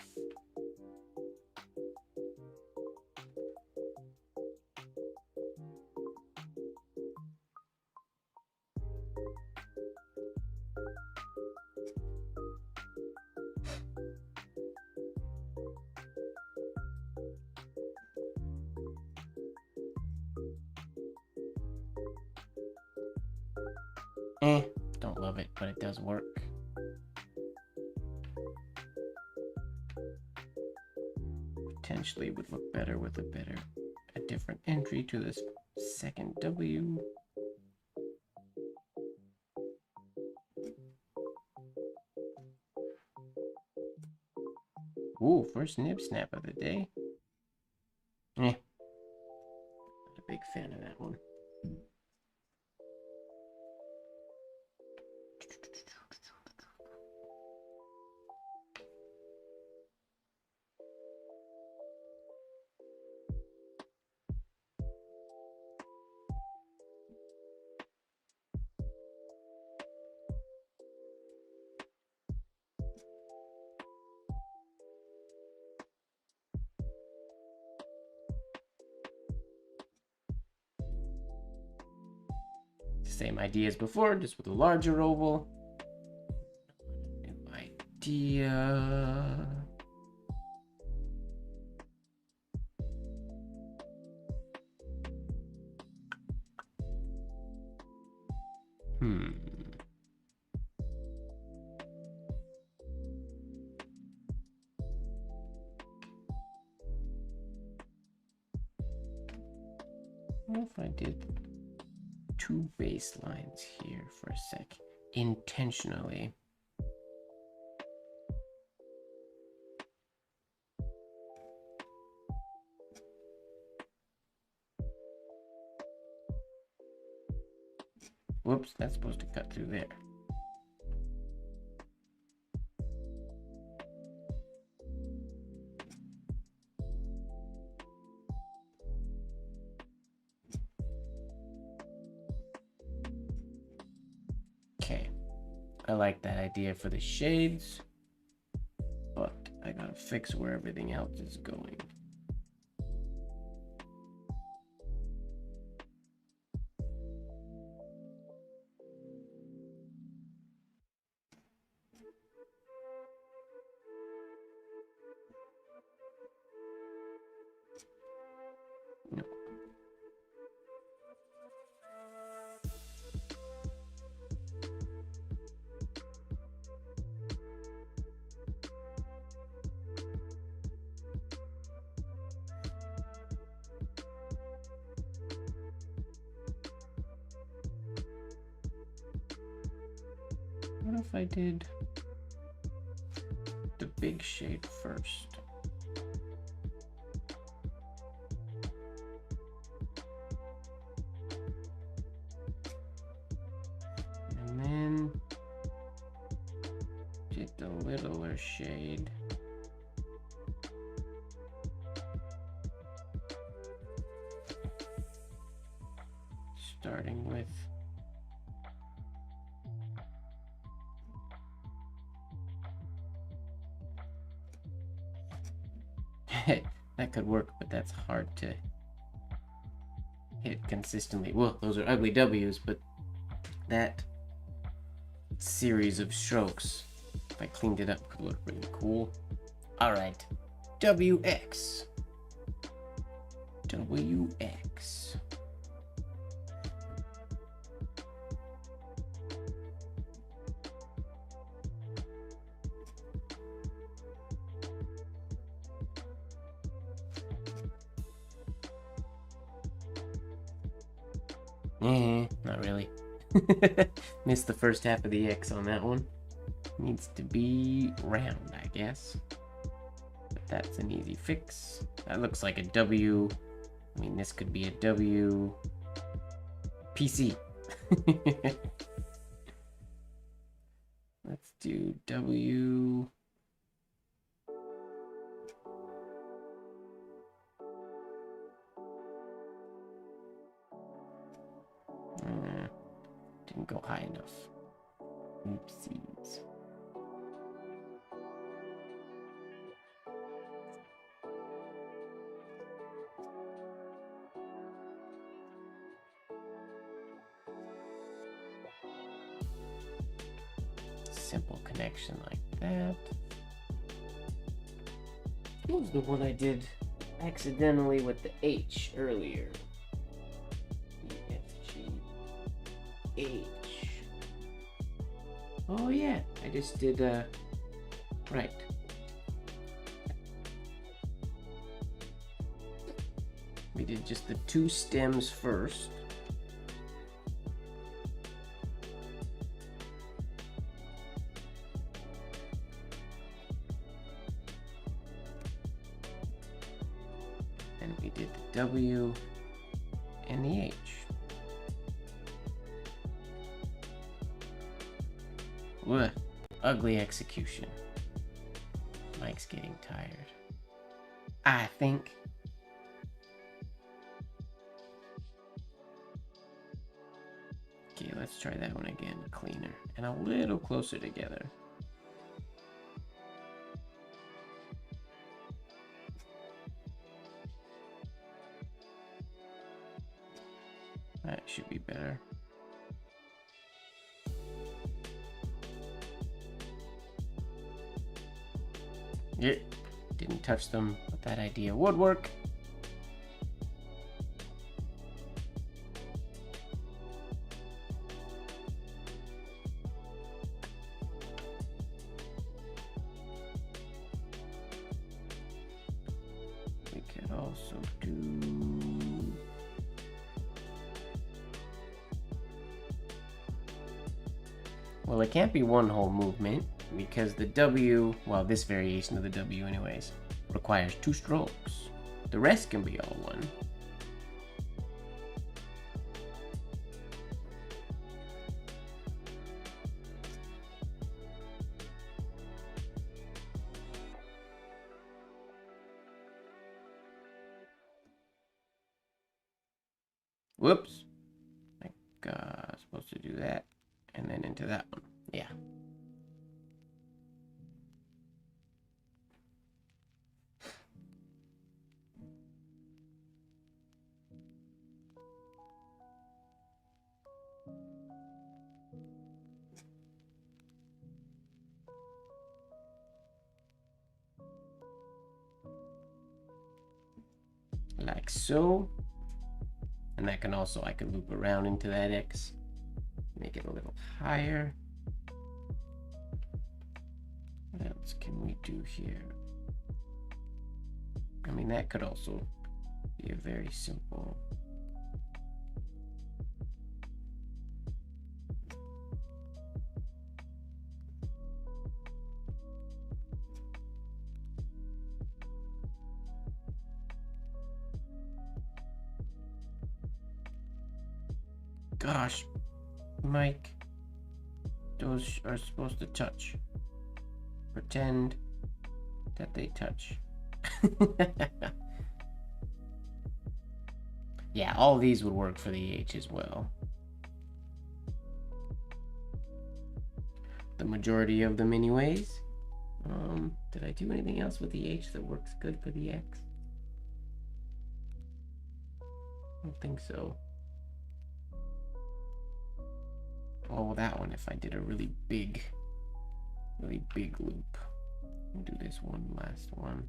Don't love it, but it does work. Potentially would look better with a different entry to this second W. Ooh, first nib snap of the day. Not a big fan of that one. Same idea as before, just with a larger oval. New idea. What if I did 2 baselines here for a sec, intentionally? Whoops, that's supposed to cut through there. Okay, I like that idea for the shades, but I gotta fix where everything else is going. No. What if I did the big shade first? And then did the littler shade. That could work, but that's hard to hit consistently. Well, those are ugly W's, but that series of strokes, if I cleaned it up, could look really cool. Alright, WX. WX. Not really. Missed the first half of the X on that one. Needs to be round, I guess. But that's an easy fix. That looks like a W. I mean, this could be a W. PC. Let's do W. Didn't go high enough. Oopsies. Simple connection like that. What was the one I did accidentally with the H earlier? H. Oh yeah, I just did right. We did just the two stems first. And we did the W and the H. Ugh, ugly execution. Mike's getting tired. I think. Okay, let's try that one again. Cleaner and a little closer together. That should be better. Yeah, didn't touch them, but that idea would work. We could also do... Well, it can't be one whole movement, because the W, well, this variation of the W anyways, requires 2 strokes. The rest can be all one. Whoops. I think I was supposed to do that, and then into that one. Yeah. Like so. And that can also, I can loop around into that X, make it a little higher. What else can we do here? I mean, that could also be a very simple. Gosh, Mike, those are supposed to touch. Pretend that they touch. Yeah, all these would work for the H as well. The majority of them anyways. Did I do anything else with the H that works good for the X? I don't think so. Oh, that one, if I did a really big loop. I'll do this one last one.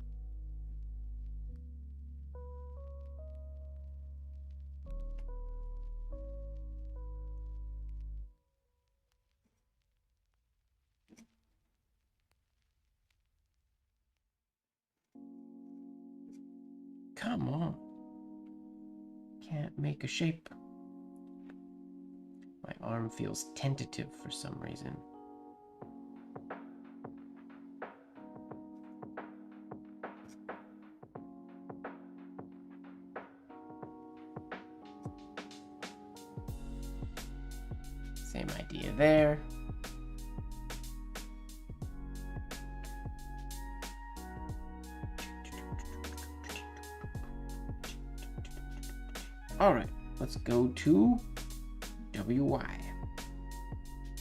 Come on. Can't make a shape. My arm feels tentative for some reason. Same idea there. All right, let's go to WY.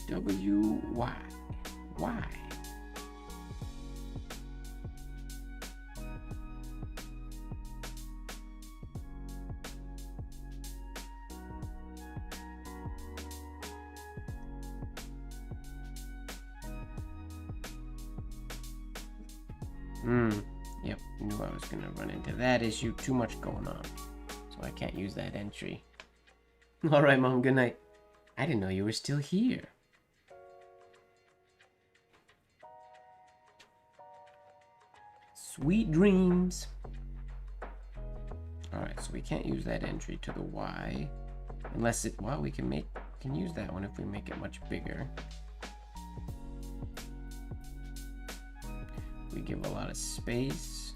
WY. Y. Yep, knew I was gonna run into that issue. Too much going on. So I can't use that entry. Alright, Mom, good night. I didn't know you were still here. Sweet dreams. Alright, so we can't use that entry to the Y. Unless it, well, we can use that one if we make it much bigger. We give a lot of space.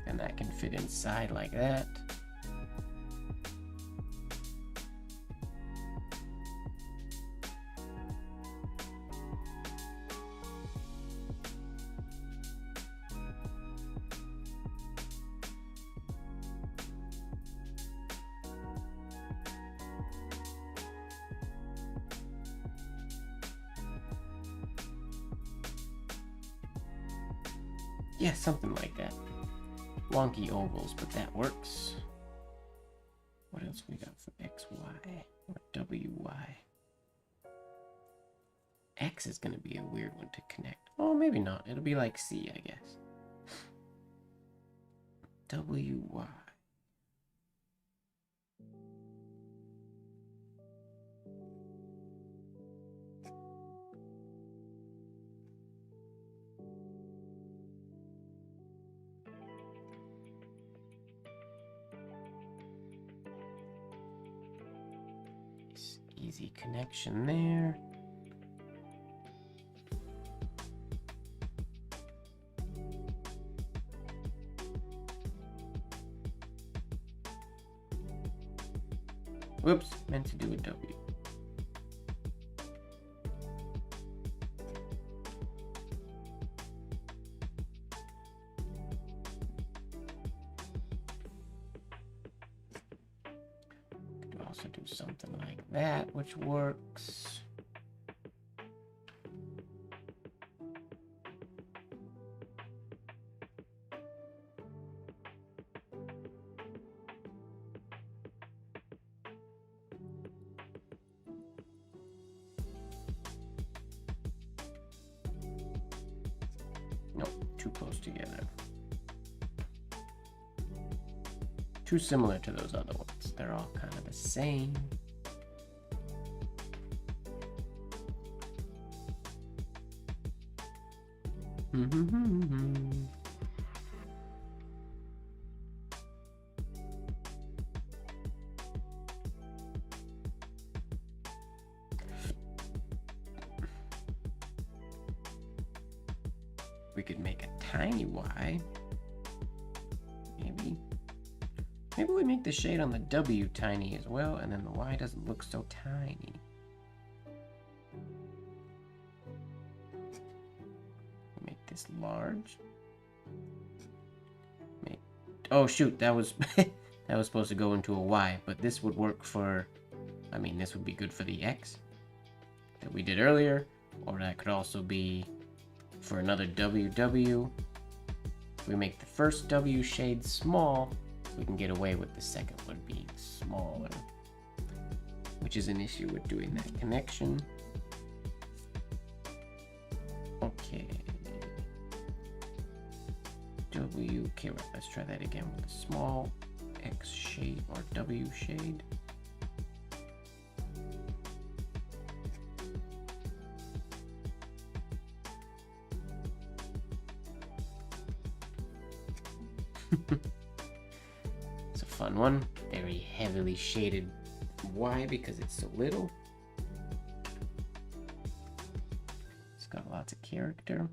And that can fit inside like that. Yeah, something like that. Wonky ovals, but that works. What else we got for XY or WY? X is going to be a weird one to connect. Oh, maybe not. It'll be like C, I guess. WY. Easy connection there. Whoops, meant to do a W. Could also do something like that, which works. Nope, too close together. Too similar to those other ones. They're all kind of the same. We could make a tiny Y. Maybe we make the shade on the W tiny as well, and then the Y doesn't look so tiny. Make this large. Oh shoot, that was that was supposed to go into a Y, but this would work for I mean, this would be good for the X that we did earlier, or that could also be for another WW. If we make the first W shade small, we can get away with the second one being smaller, which is an issue with doing that connection. Okay. W, okay, right, let's try that again with a small X shade or W shade. It's a fun one, very heavily shaded. Why? Because it's so little. It's got lots of character.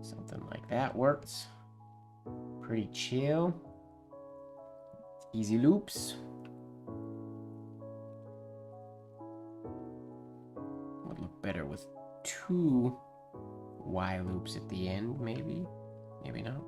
Something like that works. Pretty chill. Easy loops. Would look better with 2 Y loops at the end, maybe. Maybe not.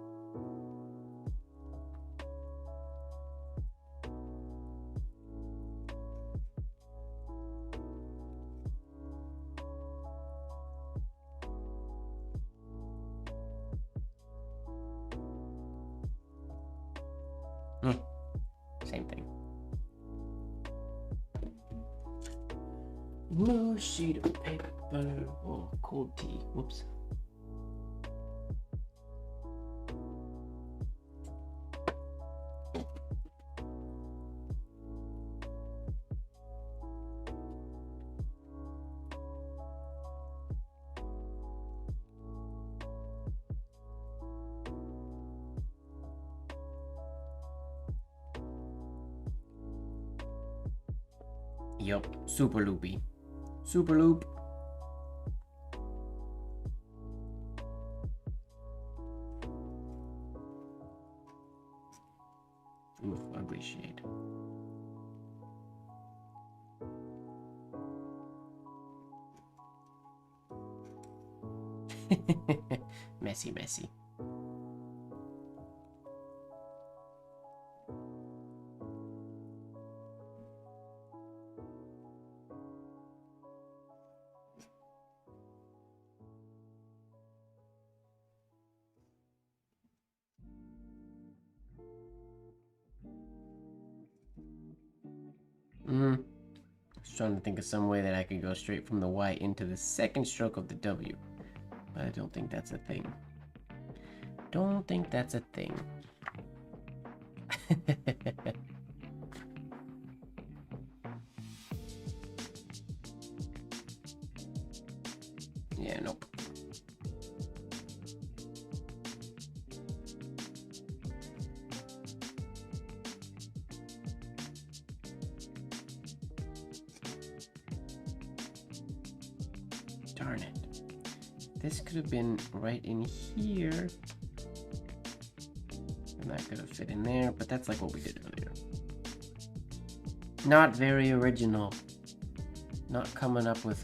Same thing. Blue sheet of paper. Oh, cold tea. Whoops. Yup, super loopy. Super loop. Oof, ugly shade. Messy, messy. I was trying to think of some way that I could go straight from the Y into the second stroke of the W. But I don't think that's a thing. Don't think that's a thing. Yeah, nope. Darn it. This could have been right in here. And that could have fit in there, but that's like what we did earlier. Not very original. Not coming up with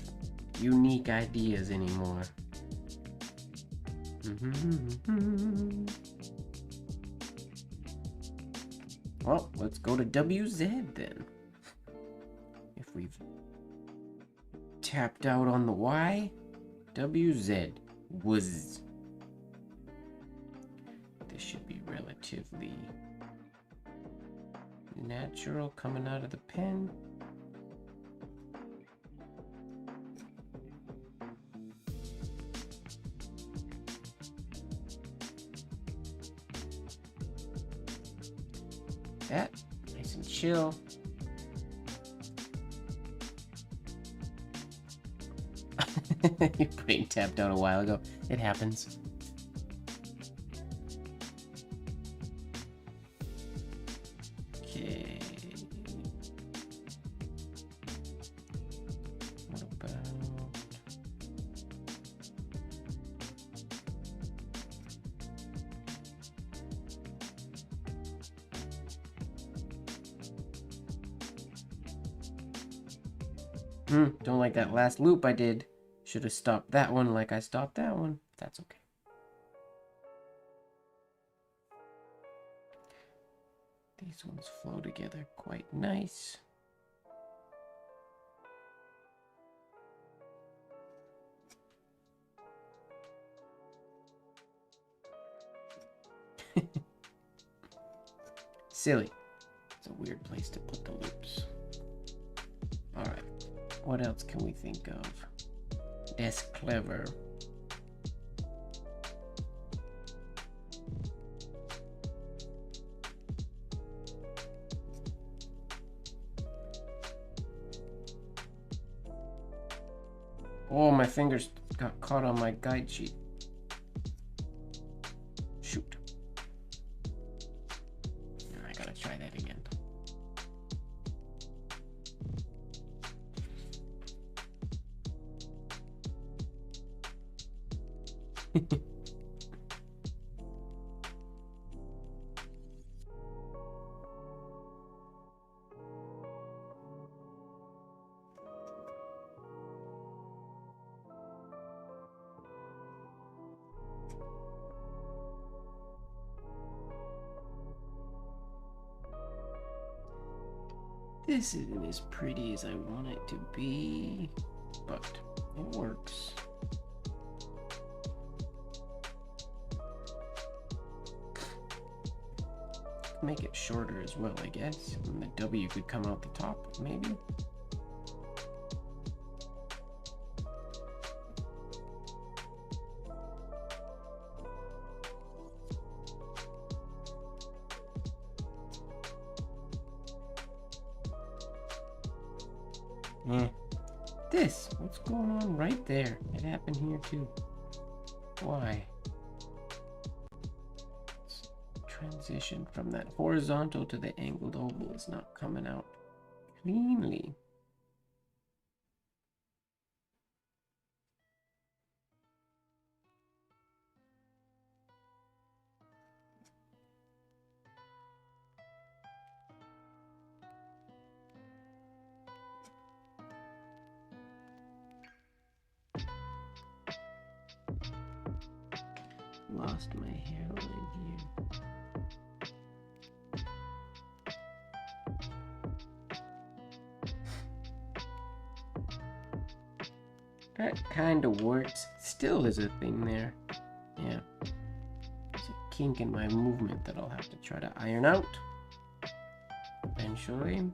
unique ideas anymore. Well, let's go to WZ then. If we've tapped out on the Y, WZ was. This should be relatively natural coming out of the pen. That nice and chill. Your brain tapped out a while ago. It happens. Okay. What about... Don't like that last loop I did. Should have stopped that one like I stopped that one. That's okay. These ones flow together quite nice. Silly. It's a weird place to put the loops. Alright. What else can we think of? That's clever. Oh, my fingers got caught on my guide sheet. Shoot. I gotta try that again. This isn't as pretty as I want it to be, but it works. Make it shorter as well, I guess. And the W could come out the top, maybe. This, what's going on right there? It happened here too. Why? Transition from that horizontal to the angled oval is not coming out cleanly. Lost my hairline here. That kind of works. Still is a thing there. Yeah. There's a kink in my movement that I'll have to try to iron out eventually.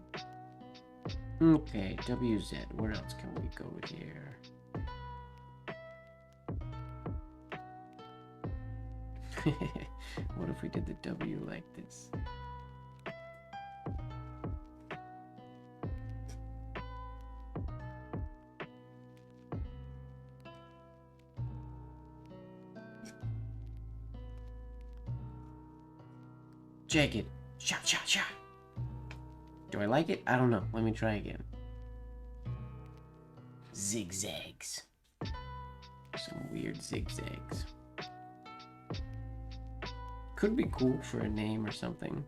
Okay, WZ. Where else can we go here? What if we did the W like this? Jagged. Shot, shot, shot. Do I like it? I don't know. Let me try again. Zigzags. Some weird zigzags. Could be cool for a name or something.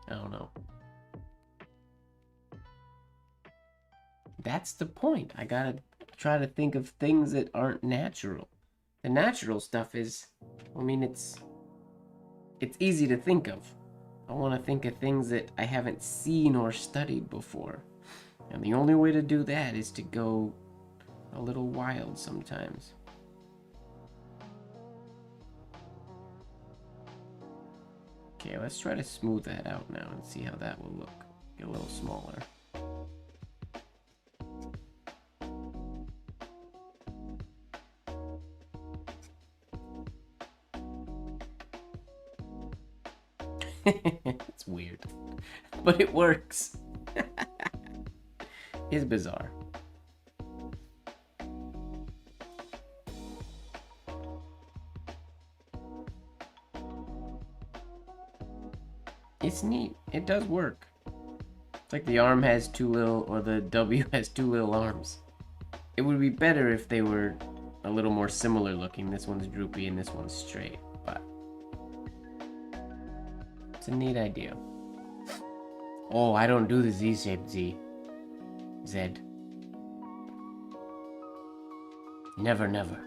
I don't know. That's the point. I gotta try to think of things that aren't natural. The natural stuff is, I mean, it's easy to think of. I want to think of things that I haven't seen or studied before. And the only way to do that is to go a little wild sometimes. Okay, let's try to smooth that out now and see how that will look. Get a little smaller. It's weird, but it works. It's bizarre. It's neat. It does work. It's like the arm has too little, or the W has too little arms. It would be better if they were a little more similar looking. This one's droopy and this one's straight, but it's a neat idea. Oh, I don't do the Z-shaped Z. Z. Never, never.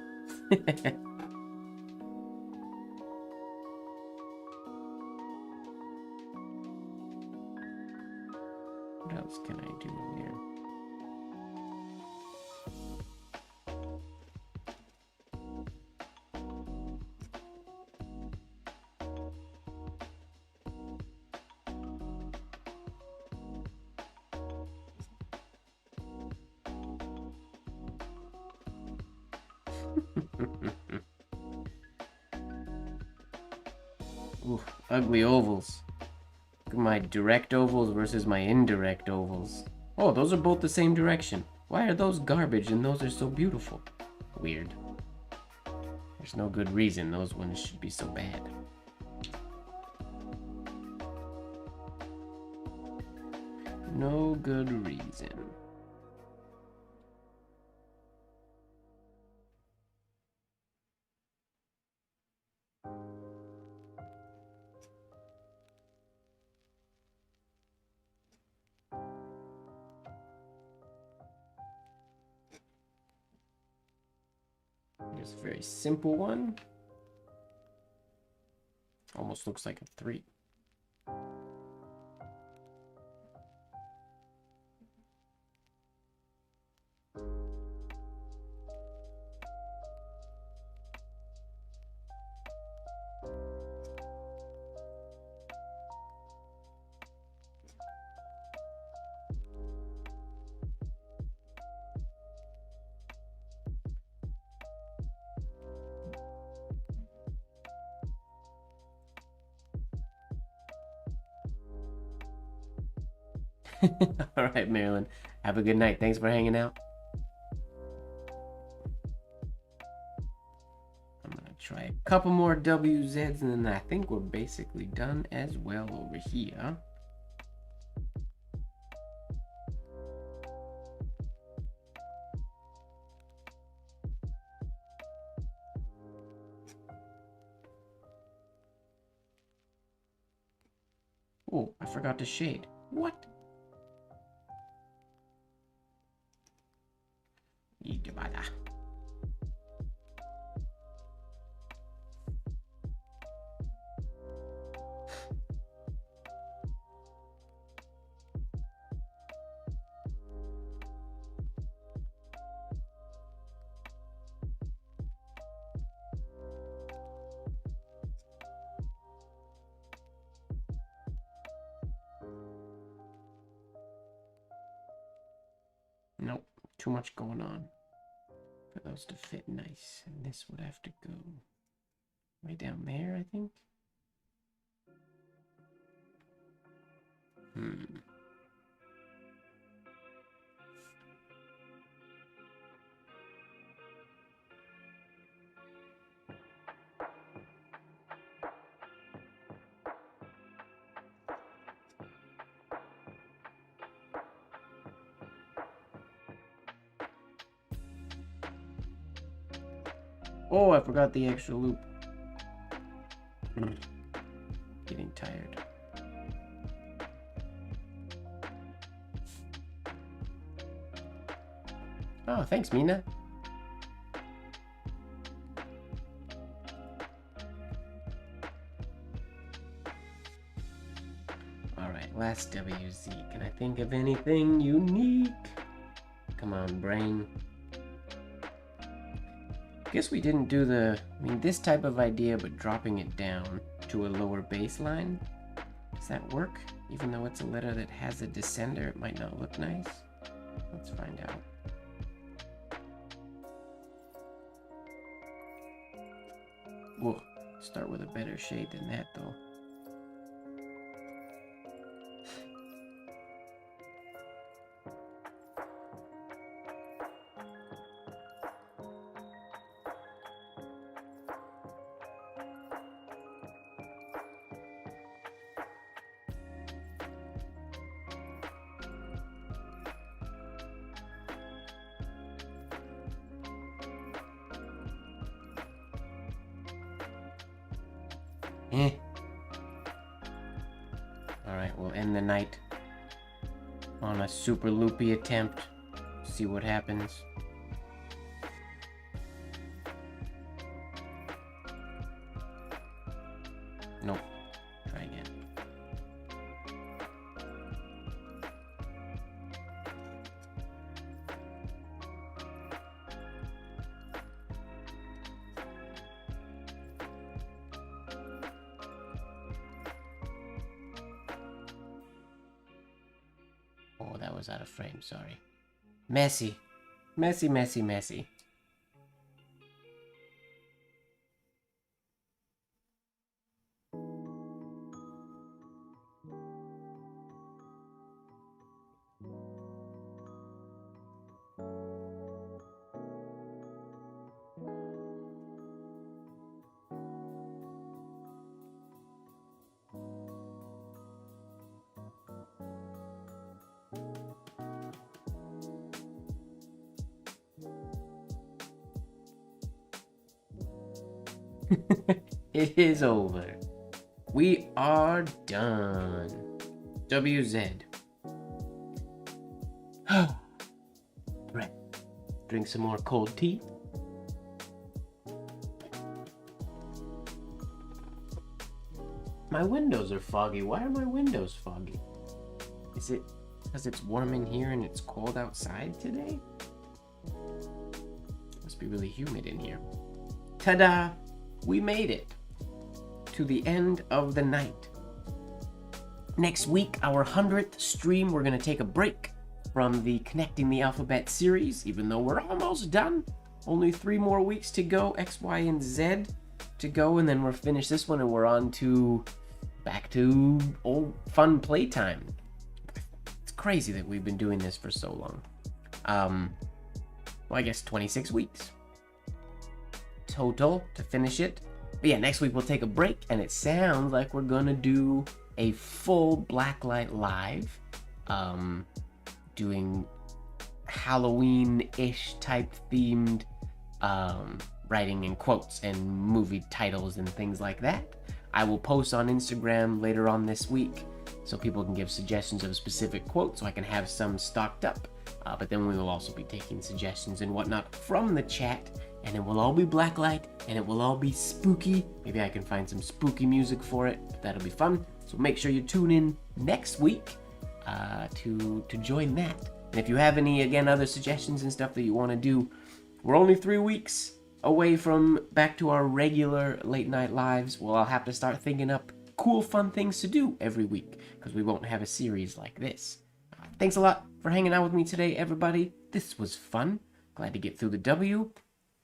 What else can I do here? Ooh, ugly ovals. Look at my direct ovals versus my indirect ovals. Oh, those are both the same direction. Why are those garbage and those are so beautiful? Weird. There's no good reason those ones should be so bad. No good reason. Here's a very simple one. Almost looks like a 3. All right, Marilyn. Have a good night. Thanks for hanging out. I'm going to try a couple more WZs, and then I think we're basically done as well over here. Oh, I forgot to shade. What? Nope, too much going on for those to fit nice. And this would have to go right down there, I think. Oh, I forgot the extra loop. Getting tired. Oh, thanks, Mina. Alright, last WZ. Can I think of anything unique? Come on, brain. Guess we didn't do this type of idea, but dropping it down to a lower baseline. Does that work? Even though it's a letter that has a descender, it might not look nice. Let's find out. Whoa, start with a better shade than that, though. Eh. Alright, we'll end the night on a super loopy attempt. See what happens. Nope. Try again. Oh, that was out of frame, sorry. Messy. Messy, messy, messy. It is over. We are done. WZ. Right. Drink some more cold tea. My windows are foggy. Why are my windows foggy? Is it because it's warm in here and it's cold outside today? Must be really humid in here. Ta-da! We made it to the end of the night. Next week, our 100th stream, we're going to take a break from the Connecting the Alphabet series, even though we're almost done. Only 3 more weeks to go, X, Y, and Z to go, and then we'll finish this one and we're on to back to old fun playtime. It's crazy that we've been doing this for so long. Well, I guess 26 weeks total to finish it. But yeah, next week we'll take a break, and it sounds like we're gonna do a full Blacklight Live, doing Halloween-ish type themed writing and quotes and movie titles and things like that. I will post on Instagram later on this week so people can give suggestions of specific quotes so I can have some stocked up. But then we will also be taking suggestions and whatnot from the chat, and it will all be blacklight and it will all be spooky. Maybe I can find some spooky music for it, but that'll be fun. So make sure you tune in next week to join that. And if you have any, again, other suggestions and stuff that you want to do, we're only 3 weeks away from back to our regular late night lives. Well, I'll have to start thinking up cool, fun things to do every week because we won't have a series like this. Thanks a lot for hanging out with me today, everybody. This was fun. Glad to get through the W.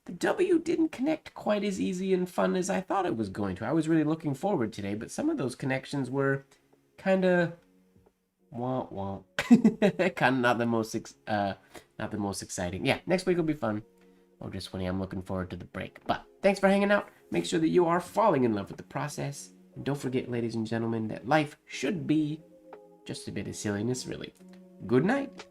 The W didn't connect quite as easy and fun as I thought it was going to. I was really looking forward today, but some of those connections were kind of wah. Kind of not the most exciting. Yeah, next week will be fun. Or just funny. I'm looking forward to the break. But thanks for hanging out. Make sure that you are falling in love with the process. And don't forget, ladies and gentlemen, that life should be just a bit of silliness, really. Good night.